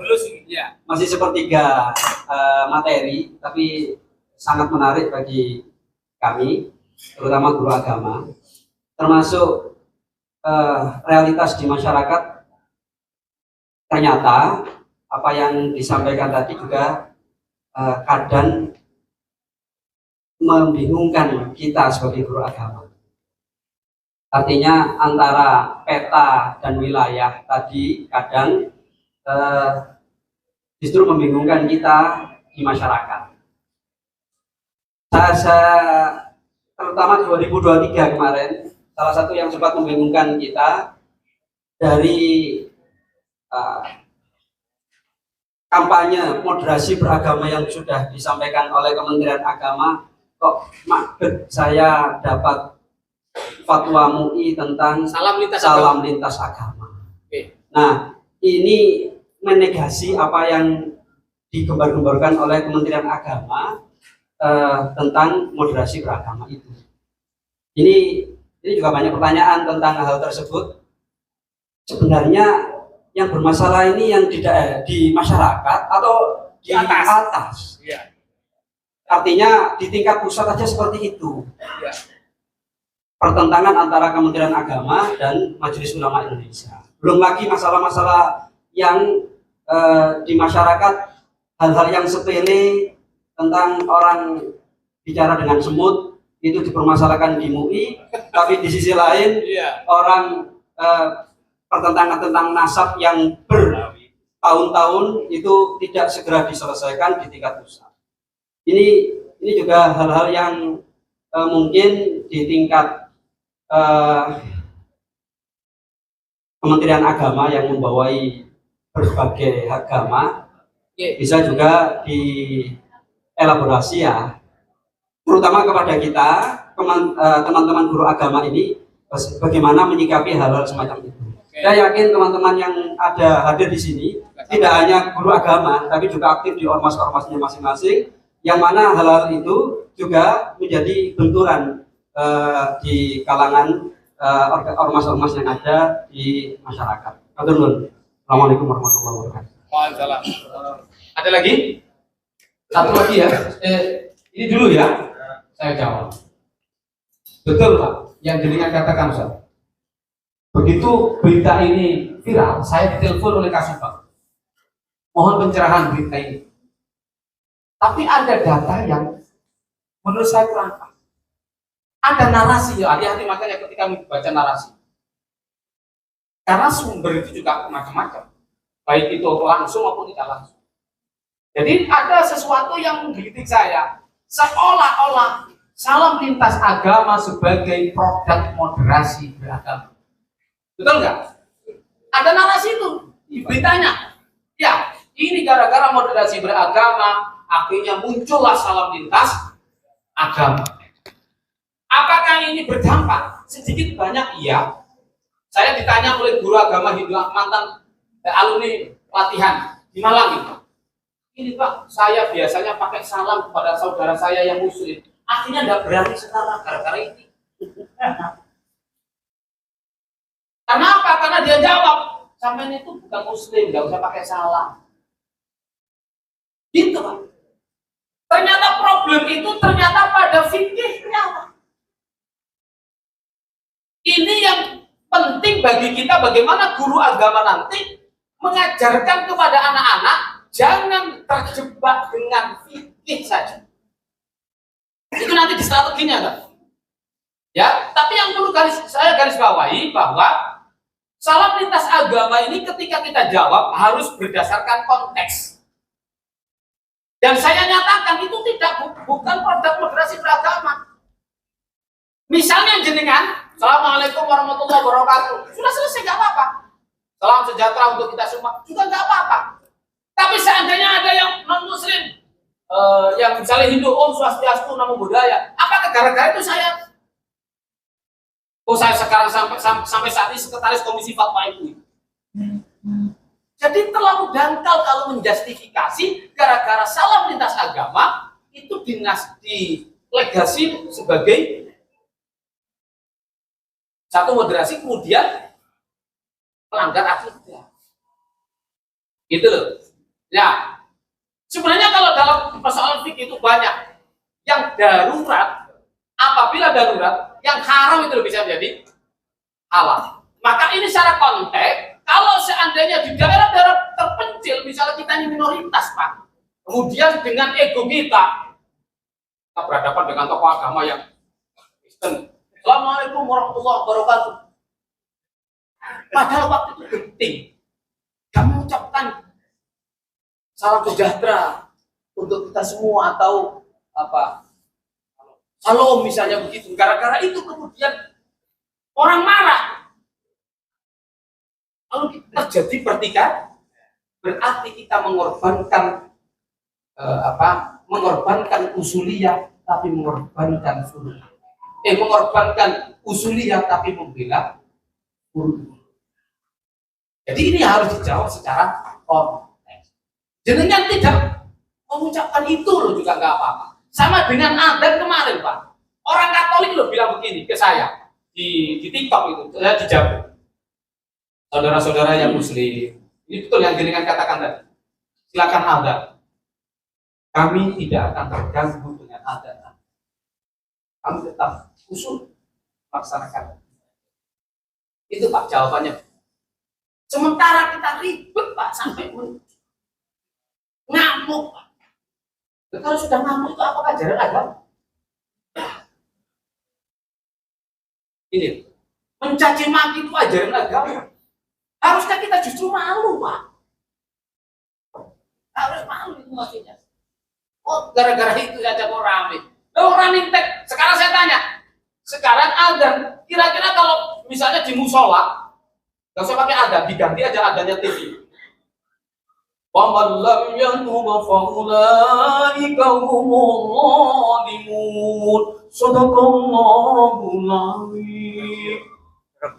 Masih sepertiga materi, tapi sangat menarik bagi kami, terutama guru agama, termasuk realitas di masyarakat. Ternyata apa yang disampaikan tadi juga kadang membingungkan kita sebagai guru agama. Artinya antara peta dan wilayah tadi kadang justru membingungkan kita di masyarakat. Saya terutama 2023 kemarin, salah satu yang sempat membingungkan kita dari kampanye moderasi beragama yang sudah disampaikan oleh Kementerian Agama, kok maget saya dapat fatwa MUI tentang salam lintas agama. Nah, ini menegasi apa yang digembar-gemborkan oleh Kementerian Agama tentang moderasi beragama itu. Ini juga banyak pertanyaan tentang hal tersebut. Sebenarnya yang bermasalah ini yang di masyarakat atau di atas. Ya. Artinya di tingkat pusat aja seperti itu. Ya. Pertentangan antara Kementerian Agama dan Majelis Ulama Indonesia. Belum lagi masalah-masalah yang di masyarakat, hal-hal yang sepele tentang orang bicara dengan semut itu dipermasalahkan di MUI, tapi di sisi lain orang pertentangan tentang nasab yang bertahun-tahun itu tidak segera diselesaikan di tingkat pusat. Ini juga hal-hal yang mungkin di tingkat Kementerian Agama yang membawai berbagai agama bisa juga dielaborasi ya, terutama kepada kita teman-teman guru agama ini, bagaimana menyikapi hal-hal semacam itu. Saya yakin teman-teman yang hadir di sini tidak hanya guru agama, tapi juga aktif di ormas-ormasnya masing-masing, yang mana hal-hal itu juga menjadi benturan di kalangan ormas-ormas yang ada di masyarakat. Assalamualaikum warahmatullahi wabarakatuh. Waalaikumsalam. Ada lagi? Satu lagi ya. Ini dulu ya. Saya jawab. Betul Pak, yang jenengan katakan Ustaz. Begitu berita ini viral, saya ditelepon oleh Kasubag. Mohon pencerahan berita ini. Tapi ada data yang menurut saya kurang pas. Ada narasi ya, hati-hati makanya ketika membaca narasi. Karena sumber itu juga macam-macam. Baik itu langsung maupun tidak langsung. Jadi ada sesuatu yang menggelitik saya, seolah-olah salam lintas agama sebagai produk moderasi beragama. Betul nggak? Ada narasi itu di beritanya. Ya, ini gara-gara moderasi beragama, akhirnya muncullah salam lintas agama. Apakah ini berdampak? Sedikit banyak iya. Saya ditanya oleh guru agama Hindu mantan alumni latihan di Malang itu. Ini Pak, saya biasanya pakai salam kepada saudara saya yang muslim. Akhirnya tidak berani sekarang gara-gara ini. Karena apa? Karena dia jawab, sampean itu bukan muslim, nggak usah pakai salam. Gitu Pak. Ternyata problem itu ternyata pada fikihnya Pak. Ini yang penting bagi kita, bagaimana guru agama nanti mengajarkan kepada anak-anak jangan terjebak dengan fikih saja. Itu nanti di strateginya kan? Ya, tapi yang perlu saya garis bawahi bahwa salam lintas agama ini ketika kita jawab harus berdasarkan konteks. Dan saya nyatakan itu bukan produk moderasi beragama. Misalnya jenengan, Assalamualaikum warahmatullahi wabarakatuh, sudah selesai nggak apa-apa. Salam sejahtera untuk kita semua juga nggak apa-apa. Tapi seandainya ada yang non muslim, yang misalnya Hindu, Om Swastiastu Namo Buddhaya, apakah gara-gara itu saya sekarang sampai saat ini sekretaris komisi fatwa MUI? Jadi terlalu dangkal kalau menjustifikasi gara-gara salam lintas agama itu dilegasi sebagai satu moderasi kemudian melanggar akidah. Gitu loh. Ya, sebenarnya kalau dalam persoalan fikih itu banyak yang darurat. Apabila darurat, yang haram itu bisa menjadi halal. Maka ini secara konteks, kalau seandainya di daerah-daerah terpencil, misalnya kita ini minoritas Pak, kemudian dengan ego kita berhadapan dengan tokoh agama yang Kristen. Assalamualaikum warahmatullahi wabarakatuh. Padahal waktu itu genting, kamu ucapkan salam sejahtera untuk kita semua atau apa? Salam misalnya begitu. Gara-gara itu kemudian orang marah. Lalu terjadi pertikaian, berarti kita mengorbankan mengorbankan usuliyah tapi mengorbankan furu'iyah. Mengorbankan usuliyah tapi membela furu'iyah. Jadi ini harus dijawab secara konteks. Jenengan tidak mengucapkan itu loh juga nggak apa-apa. Sama dengan adzan kemarin Pak. Orang Katolik loh bilang begini ke saya di TikTok itu, saya dijawab. Saudara-saudara yang muslim, ini betul yang jenengan katakan tadi. Silakan adzan. Kami tidak akan terganggu dengan adzan. Kami tetap usul melaksanakan. Itu Pak jawabannya. Sementara kita ribet Pak sampai ngamuk Pak. Kalau sudah ngamuk itu apakah ajaran agama? Ini mencaci maki itu ajaran agama. Harusnya kita justru malu Pak. Harus malu itu maksudnya. Oh gara-gara itu saja kok rame. Orang nintek. Sekarang saya tanya. Sekarang adzan. Kira-kira kalau misalnya di musola, nggak usah pakai adzan, diganti aja adzannya TV. وَمَنْ لَمْ يَتُبْ فَأُولَٰئِكَ هُمُ الظَّالِمُونَ صَدَقَ اللَّهُ الْعَظِيمُ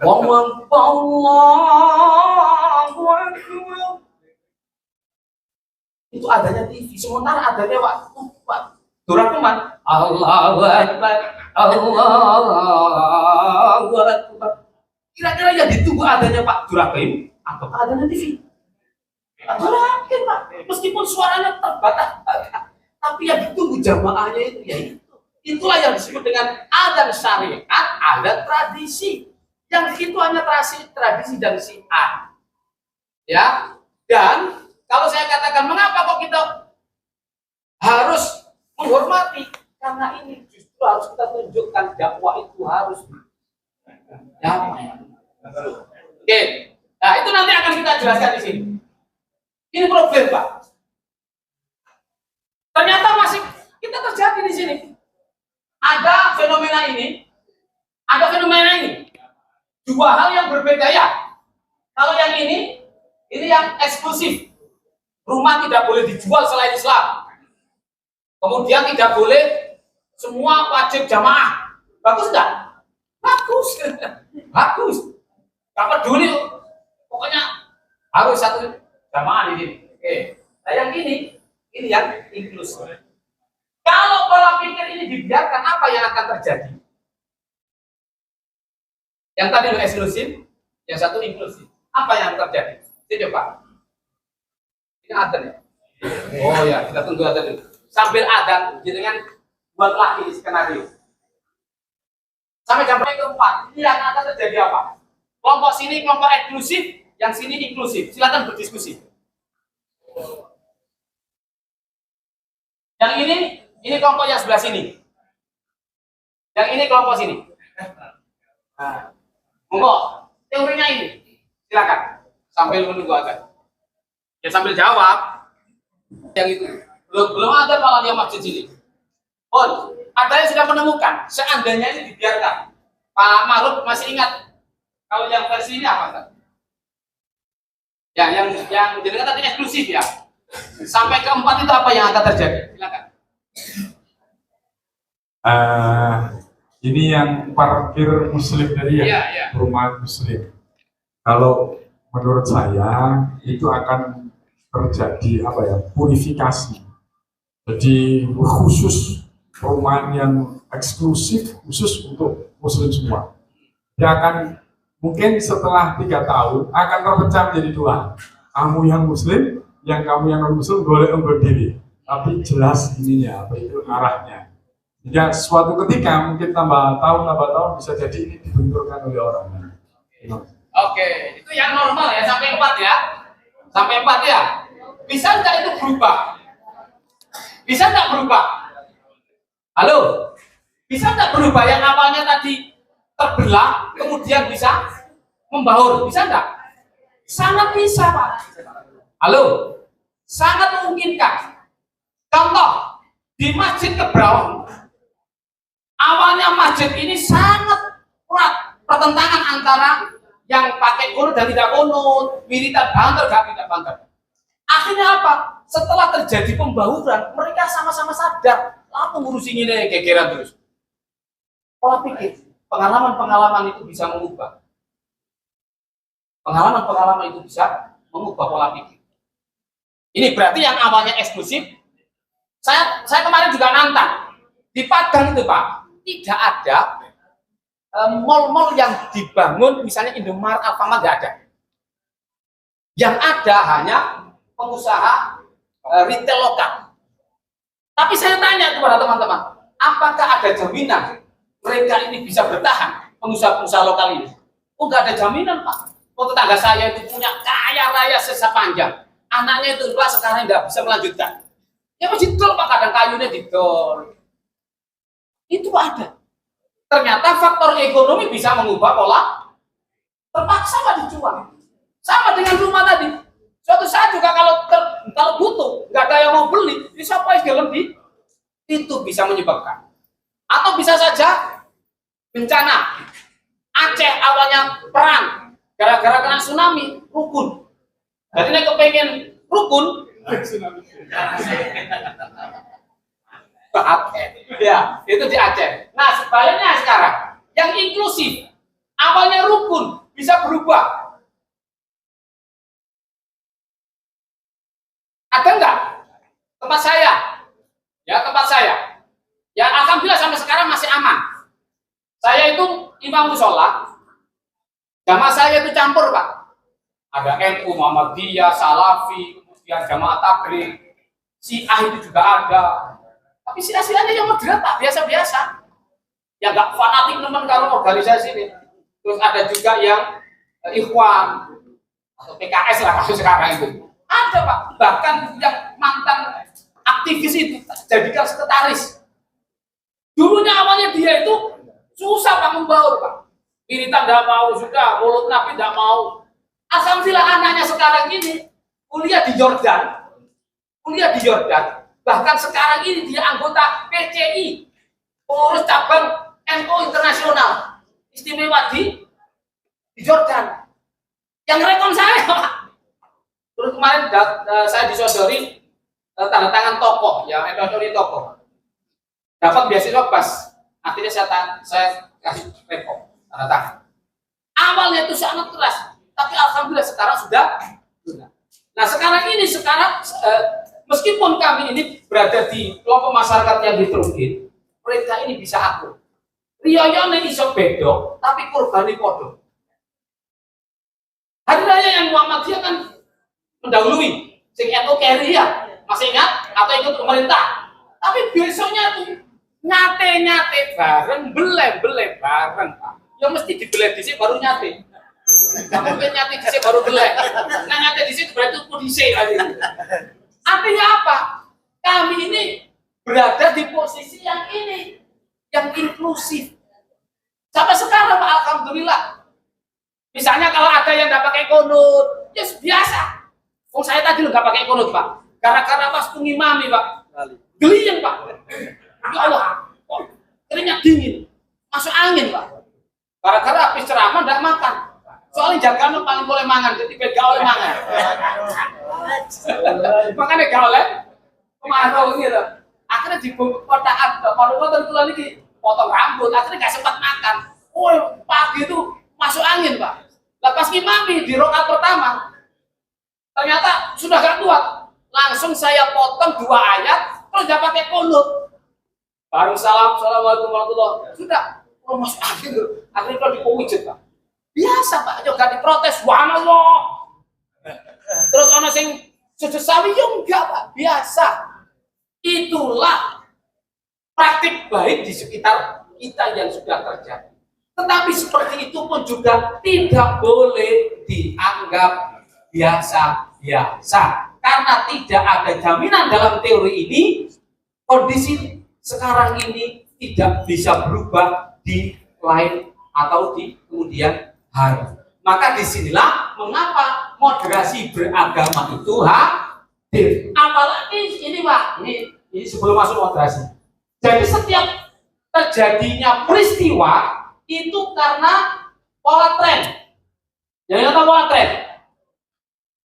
وَمَنْ اللَّهُ أَكْبَرُ. Itu adanya TV, sementara adanya waktu Durah teman Allahu Akbar Allahu Akbar. Kira-kira yang ditunggu adanya Pak Jurakim atau adanya TV? Pak Jurakim Pak, meskipun suaranya terbatas, tapi yang ditunggu jamaahnya itu ya itu. Itulah yang disebut dengan adan syariat, adat tradisi. Yang itu hanya tradisi dan syiar. Ya, dan kalau saya katakan mengapa kok kita harus menghormati, karena ini justru harus kita tunjukkan dakwah itu harus damai. Oke, nah itu nanti akan kita jelaskan di sini. Ini problem Pak. Ternyata masih kita terjadi di sini. Ada fenomena ini, dua hal yang berbeda ya. Kalau yang ini yang eksklusif. Rumah tidak boleh dijual selain Islam. Kemudian tidak boleh semua wajib jamaah. Bagus enggak? Bagus. Bagus. Gak peduli. Pokoknya harus satu jamaah di sini. Oke. Nah yang ini yang inklusif. Kalau pola pikir ini dibiarkan, apa yang akan terjadi? Yang tadi eksklusif, yang satu inklusif. Apa yang terjadi? Sini Pak. Ini adan ya? Oh ya, kita tunggu adan dulu. Sambil adan, dengan buatlah ini skenario. Sampai jam keempat, ini yang akan terjadi apa? Kelompok sini kelompok eksklusif, yang sini inklusif. Silakan berdiskusi. Yang ini kelompok yang sebelah sini. Yang ini kelompok sini. Nah, monggo, teorinya ini. Silakan. Sambil menunggu aja. Ya sambil jawab. Yang itu. Belum ada malah yang masjid sini. Oh, ada yang sudah menemukan. Seandainya ini dibiarkan. Pak Maruf masih ingat kalau yang versi ini apa kan? Yang jenengan tadi eksklusif ya. Sampai keempat itu apa yang akan terjadi? Silakan. Ini yang parkir muslim tadi ya, Iya. perumahan muslim. Kalau menurut saya itu akan terjadi purifikasi. Jadi khusus perumahan yang eksklusif khusus untuk muslim semua. Dia akan mungkin setelah 3 tahun akan terpecah menjadi 2. Kamu yang muslim, yang kamu yang non muslim boleh berdiri. Tapi jelas ininya itu arahnya. Jika suatu ketika mungkin tambah tahun bisa jadi ini dibenturkan oleh orang. Oke, itu yang normal ya sampai 4 ya. Sampai 4 ya. Bisa enggak itu berubah? Bisa enggak berubah? Halo? Bisa enggak berubah yang awalnya tadi terbelah kemudian bisa membaur? Bisa enggak? Sangat bisa, Pak. Halo? Sangat memungkinkan. Contoh, di Masjid Kebraun, awalnya masjid ini sangat kuat pertentangan antara yang pakai kunut dan tidak kunut, militan banter, tidak banter. Akhirnya apa? Setelah terjadi pembauran, mereka sama-sama sadar, apa ngurusin ini gegeran terus. Pola pikir, pengalaman-pengalaman itu bisa mengubah. Pengalaman-pengalaman itu bisa mengubah pola pikir. Ini berarti yang awalnya eksklusif. Saya kemarin juga nantang di Padang itu Pak, tidak ada mall-mall yang dibangun misalnya Indomaret, Alfamart, nggak ada. Yang ada hanya pengusaha retail lokal. Tapi saya tanya kepada teman-teman, apakah ada jaminan mereka ini bisa bertahan, pengusaha-pengusaha lokal ini? Oh, nggak ada jaminan Pak. Oh, tetangga saya itu punya kaya raya sisa panjang, anaknya itu Pak sekarang nggak bisa melanjutkan. Ya masih didol Pak, kadang kayunya didol. Itu ada. Ternyata faktor ekonomi bisa mengubah pola. Terpaksa Pak dijual. Sama dengan rumah tadi. Suatu saat juga kalau butuh, nggak ada yang mau beli, di siapa yang lebih, itu bisa menyebabkan. Atau bisa saja bencana. Aceh awalnya perang, gara-gara kena tsunami, rukun. Jadi ini kepengen rukun, ya, itu di Aceh. Nah, sebaliknya sekarang, yang inklusif, awalnya rukun, bisa berubah. Ada enggak? Tempat saya, tempat saya. Ya, alhamdulillah sampai sekarang masih aman. Saya itu imam musola, Jamaah saya itu campur Pak. Ada NU, Muhammadiyah, Salafi, kemudian Jamaah Tabligh, Syiah itu juga ada. Tapi Syiah-Syiahnya yang moderat Pak, biasa-biasa. Yang nggak fanatik teman kalau organisasi ini. Terus ada juga yang Ikhwan atau PKS lah kasus sekarang itu. Ada Pak, bahkan yang mantan aktivis itu jadikan sekretaris. Dulunya awalnya dia itu susah Pak membaur Pak. Militan tidak mau, sudah mulut Nabi tidak mau. Alhamdulillah anaknya sekarang ini kuliah di Yordan, bahkan sekarang ini dia anggota PCI, pengurus cabang NU internasional istimewa di Jordan. Yang rekon saya Pak. Terus kemarin saya disodori tanda tangan tokoh, yang edodori tokoh. Dapat beasiswa pas. Akhirnya saya kasih rekon tanda tangan. Awalnya itu sangat keras, tapi alhamdulillah sekarang sudah. Nah sekarang meskipun kami ini berada di kelompok masyarakat yang diterugin, mereka ini bisa akur. Riyoyone iso bedo, tapi kurbani podo. Hari raya yang Muhammadiyah kan mendahului, sing NU carry ya, masih ingat atau ikut pemerintah. Tapi besoknya tuh nyate bareng, bele bareng Pak. Ya mesti dibeli di sini baru nyate. Nggak mungkin nyate di sini baru beli. Nah nyate di sini berarti kudisi. Artinya apa? Kami ini berada di posisi yang ini, yang inklusif. Sampai sekarang Pak, alhamdulillah. Misalnya kalau ada yang nggak pakai kunut, ya biasa. Oh saya tadi nggak pakai kunut Pak, gara-gara pas pengimami Pak, geliyang Pak. Ya Allah, keringat dingin, masuk angin Pak. Gara-gara habis ceramah nggak makan. Soalnya jagaannya paling boleh mangan, jadi beda oleh mangan. Makanya gak oleh kemarau gitu. Akhirnya di kotaan, baru-baru tuh lagi potong rambut, akhirnya gak sempat makan. Oh pagi itu masuk angin Pak. Lepas imami di rakaat pertama, ternyata sudah gak kuat. Langsung saya potong 2 ayat, terus gak pakai kunut. Baru assalamualaikum warahmatullahi wabarakatuh. Sudah, masuk angin tuh. Akhirnya kalau dipuji Pak. Biasa Pak, juga diprotes, subhanallah. Terus ana sing sujud sawi yo enggak Pak, biasa. Itulah praktik baik di sekitar kita yang sudah terjadi. Tetapi seperti itu pun juga tidak boleh dianggap biasa-biasa. Karena tidak ada jaminan dalam teori ini, kondisi sekarang ini tidak bisa berubah di lain atau di kemudian hari. Maka disinilah mengapa moderasi beragama itu hadir. Apalagi ini Pak, ini sebelum masuk moderasi. Jadi setiap terjadinya peristiwa itu karena pola tren. Yang apa pola tren?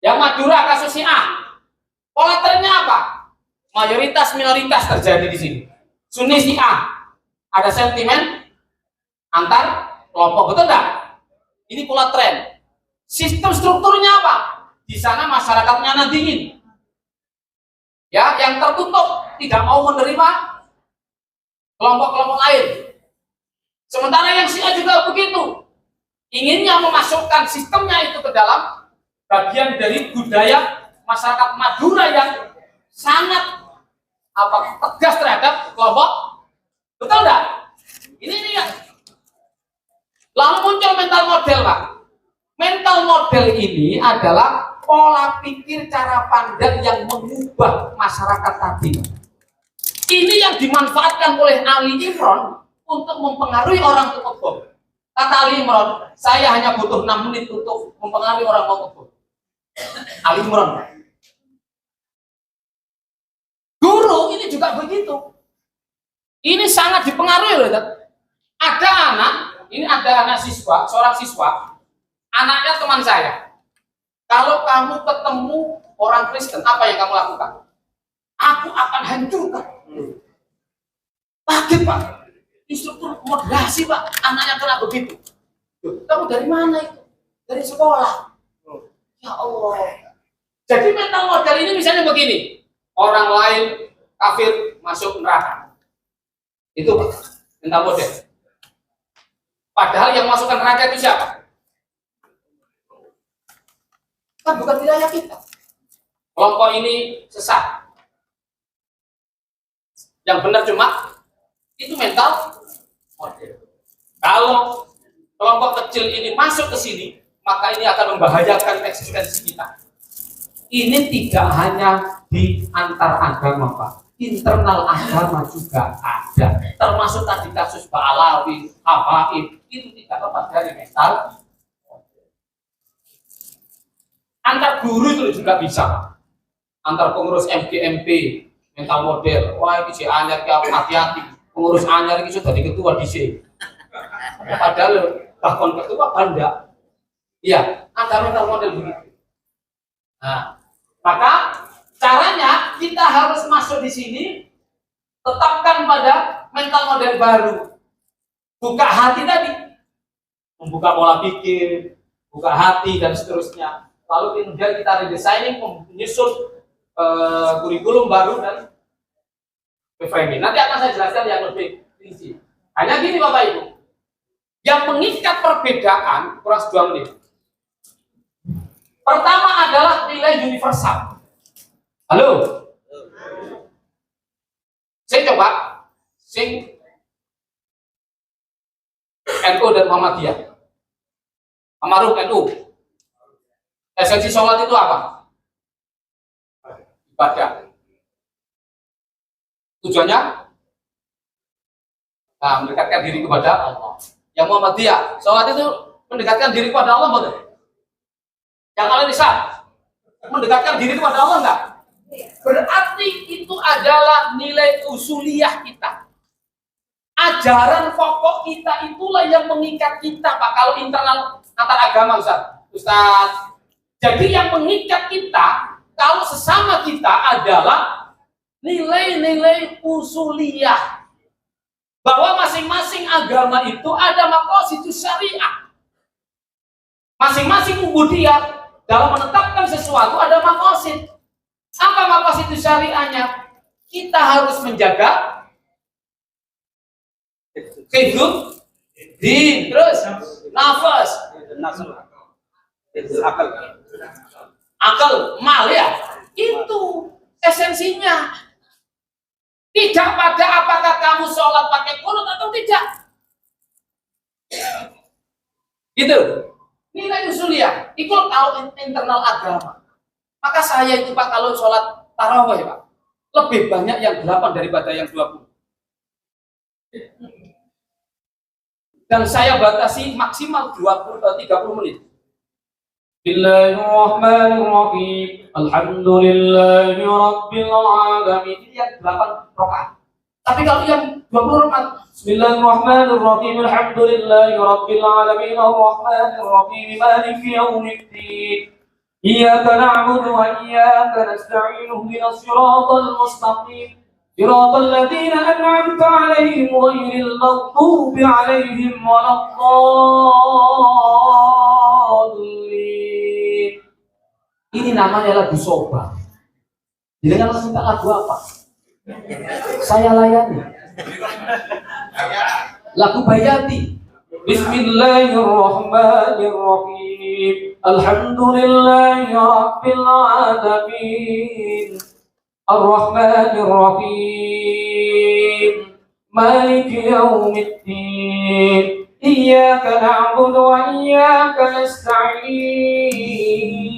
Yang Madura kasus Syiah. Pola trennya apa? Mayoritas minoritas terjadi di sini. Sunni Syiah. Ada sentimen antar kelompok, betul enggak? Ini pola tren. Sistem strukturnya apa? Di sana masyarakatnya nadingin. Ya, yang tertutup tidak mau menerima kelompok-kelompok lain. Sementara yang Syiah juga begitu. Inginnya memasukkan sistemnya itu ke dalam bagian dari budaya masyarakat Madura yang sangat tegas terhadap kelompok. Betul enggak? Ini yang lalu muncul mental model Pak. Mental model ini adalah pola pikir cara pandang yang mengubah masyarakat tadi. Ini yang dimanfaatkan oleh Ali Imran untuk mempengaruhi orang untuk kebom. Kata Ali Imran, saya hanya butuh 6 menit untuk mempengaruhi orang mau kebom. Ali Imran. Guru ini juga begitu. Ini sangat dipengaruhi oleh ada anak. Ini ada anak siswa, seorang siswa, anaknya teman saya. Kalau kamu ketemu orang Kristen, apa yang kamu lakukan? Aku akan hancurkan. Kaget Pak, instruktur moderasi Pak, anaknya kena begitu. Kamu dari mana itu? Dari sekolah. Ya Allah. Jadi mental model ini misalnya begini, orang lain kafir masuk neraka. Itu Pak, mental model. Padahal yang masukkan neraka itu siapa? Kan bukan wilayah kita. Kelompok ini sesat. Yang benar cuma itu mental model. Kalau kelompok kecil ini masuk ke sini, maka ini akan membahayakan eksistensi kita. Ini tidak hanya di antar agama, Pak. Internal agama juga ada. Termasuk tadi kasus Pak Alawi, Habaib, itu tidak lepas dari mental. Antar guru itu juga bisa. Antar pengurus MGMP, mental model. Wah, ini si anyar, hati-hati. Pengurus anyar ini sudah jadi ketua di sini. Padahal bahkan ketua banda. Iya, ada mental model begitu. Nah, maka caranya kita harus masuk di sini, tetapkan pada mental model baru. Buka hati tadi, membuka pola pikir, buka hati dan seterusnya. Lalu kemudian kita redesigning, menyusun kurikulum baru dan reframing. Nanti akan saya jelaskan yang lebih rinci. Hanya gini Bapak Ibu, yang mengikat perbedaan kurang 2 menit. Pertama adalah nilai universal. Halo? Saya coba sing NU dan Muhammadiyah. Amaruf NU. Esensi sholat itu apa? Ibadah. Tujuannya? Nah, mendekatkan diri kepada Allah. Yang Muhammadiyah, sholat itu mendekatkan diri kepada Allah, betul? Yang Al-Islam mendekatkan diri kepada Allah enggak? Berarti itu adalah nilai usuliyah kita. Ajaran pokok kita itulah yang mengikat kita, Pak. Kalau internal antar agama, Ustaz. Jadi yang mengikat kita, kalau sesama kita adalah nilai-nilai usuliyah. Bahwa masing-masing agama itu ada maqasid syariah. Masing-masing ubudiyah dalam menetapkan sesuatu ada maqasid. Apa maqasid syariahnya? Kita harus menjaga hidup, din, terus nafas, akal, mal ya. Itu esensinya. Tidak pada apakah kamu sholat pakai kunut atau tidak. Gitu. Nilai usuliyah, itu tahu internal agama. Maka saya itu Pak, kalau sholat tarawih Pak, lebih banyak yang 8 daripada yang 20. Dan saya batasi maksimal 30 menit. Bismillahirrahmanirrahim. Alhamdulillahi Rabbil Alamin. Ini yang 8 rakaat. Tapi kalau yang 20 rakaat, Bismillahirrahmanirrahim. Alhamdulillahi Rabbil Alamin. Ar-Rahmanirrahim. Maliki yaumiddin. Iyyaka na'budu wa iyyaka nasta'in. Ihdinas siratal mustaqim. Siratal ladzina an'amta 'alaihim ghairil maghdubi 'alaihim waladdallin. Ini namanya lagu soba. Jadi kalau minta lagu apa? Saya layani. Lagu Bayati. Bismillahirrahmanirrahim. Alhamdulillahi Rabbil Alamin. Ar-Rahmanirrahim. Maliki yaumiddin. Iyyaka na'budu wa iyyaka nasta'in.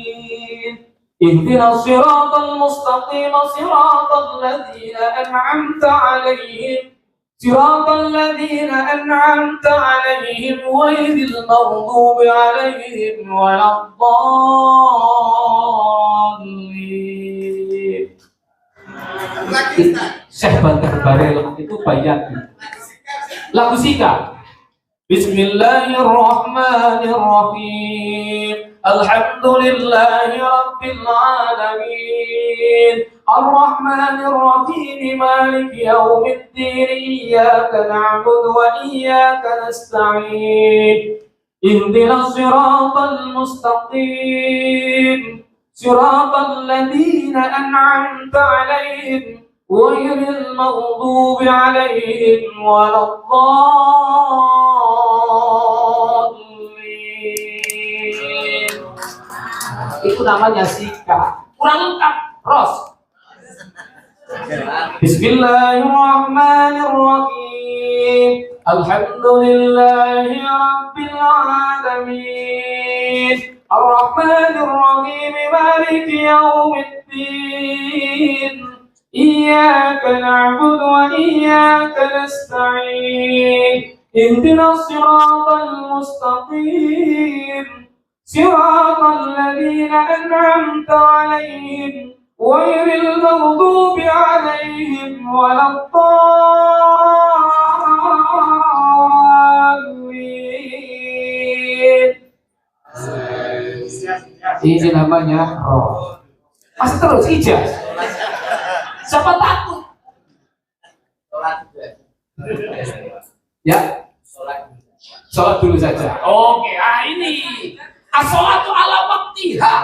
Ihdinas siratal mustaqim, siratal ladzina an'amta 'alaihim. Siratal ladzina an'amta 'alaihim ghairil maghdubi 'alaihim waladdallin. Syekh Bantar Barel itu Bayati. Lagu Sika. Bismillahirrahmanirrahim. Alhamdulillahi Rabbil Alamin. Ar-Rahmanirrahim. Maliki yaumiddin. Iyyaka na'budu wa iyyaka nasta'in. Ihdinas siratal mustaqim. Siratal ladzina an'amta 'alaihim ghairil maghdubi 'alaihim waladdallin. Itu namanya sikap. Kurang lengkap, Ros. Bismillahirrahmanirrahim. Alhamdulillahi Rabbil Alamin. Ar-Rahmanirrahim. Maliki Yawmiddin. Iyyaka na'budu wa iyyaka nasta'in. Ihdinas siratal mustaqim. Siratal ladzina an'amta 'alaihim ghairil maghdubi 'alaihim waladdallin. Ini namanya roh. Masih terus ijaz. Siapa takut? Ya, sholat dulu saja. Oke, ini as-sholatu ala waktiha.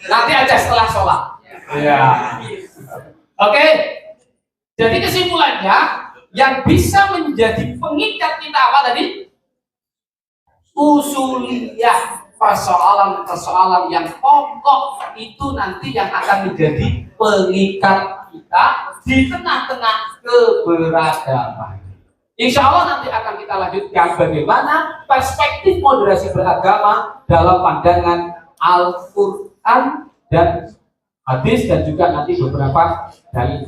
Nanti aja setelah sholat. Ya. Oke. Jadi kesimpulannya, yang bisa menjadi pengikat kita apa tadi? Usuliyah. Persoalan-persoalan yang pokok itu nanti yang akan menjadi pengikat kita di tengah-tengah keberagaman. Insya Allah nanti akan kita lanjutkan bagaimana perspektif moderasi beragama dalam pandangan Al-Quran dan hadis dan juga nanti beberapa dari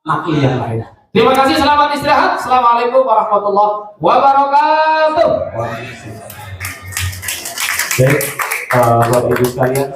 nakli yang lain. Terima kasih, selamat istirahat. Assalamualaikum warahmatullahi wabarakatuh. Baik, Bapak Ibu sekalian.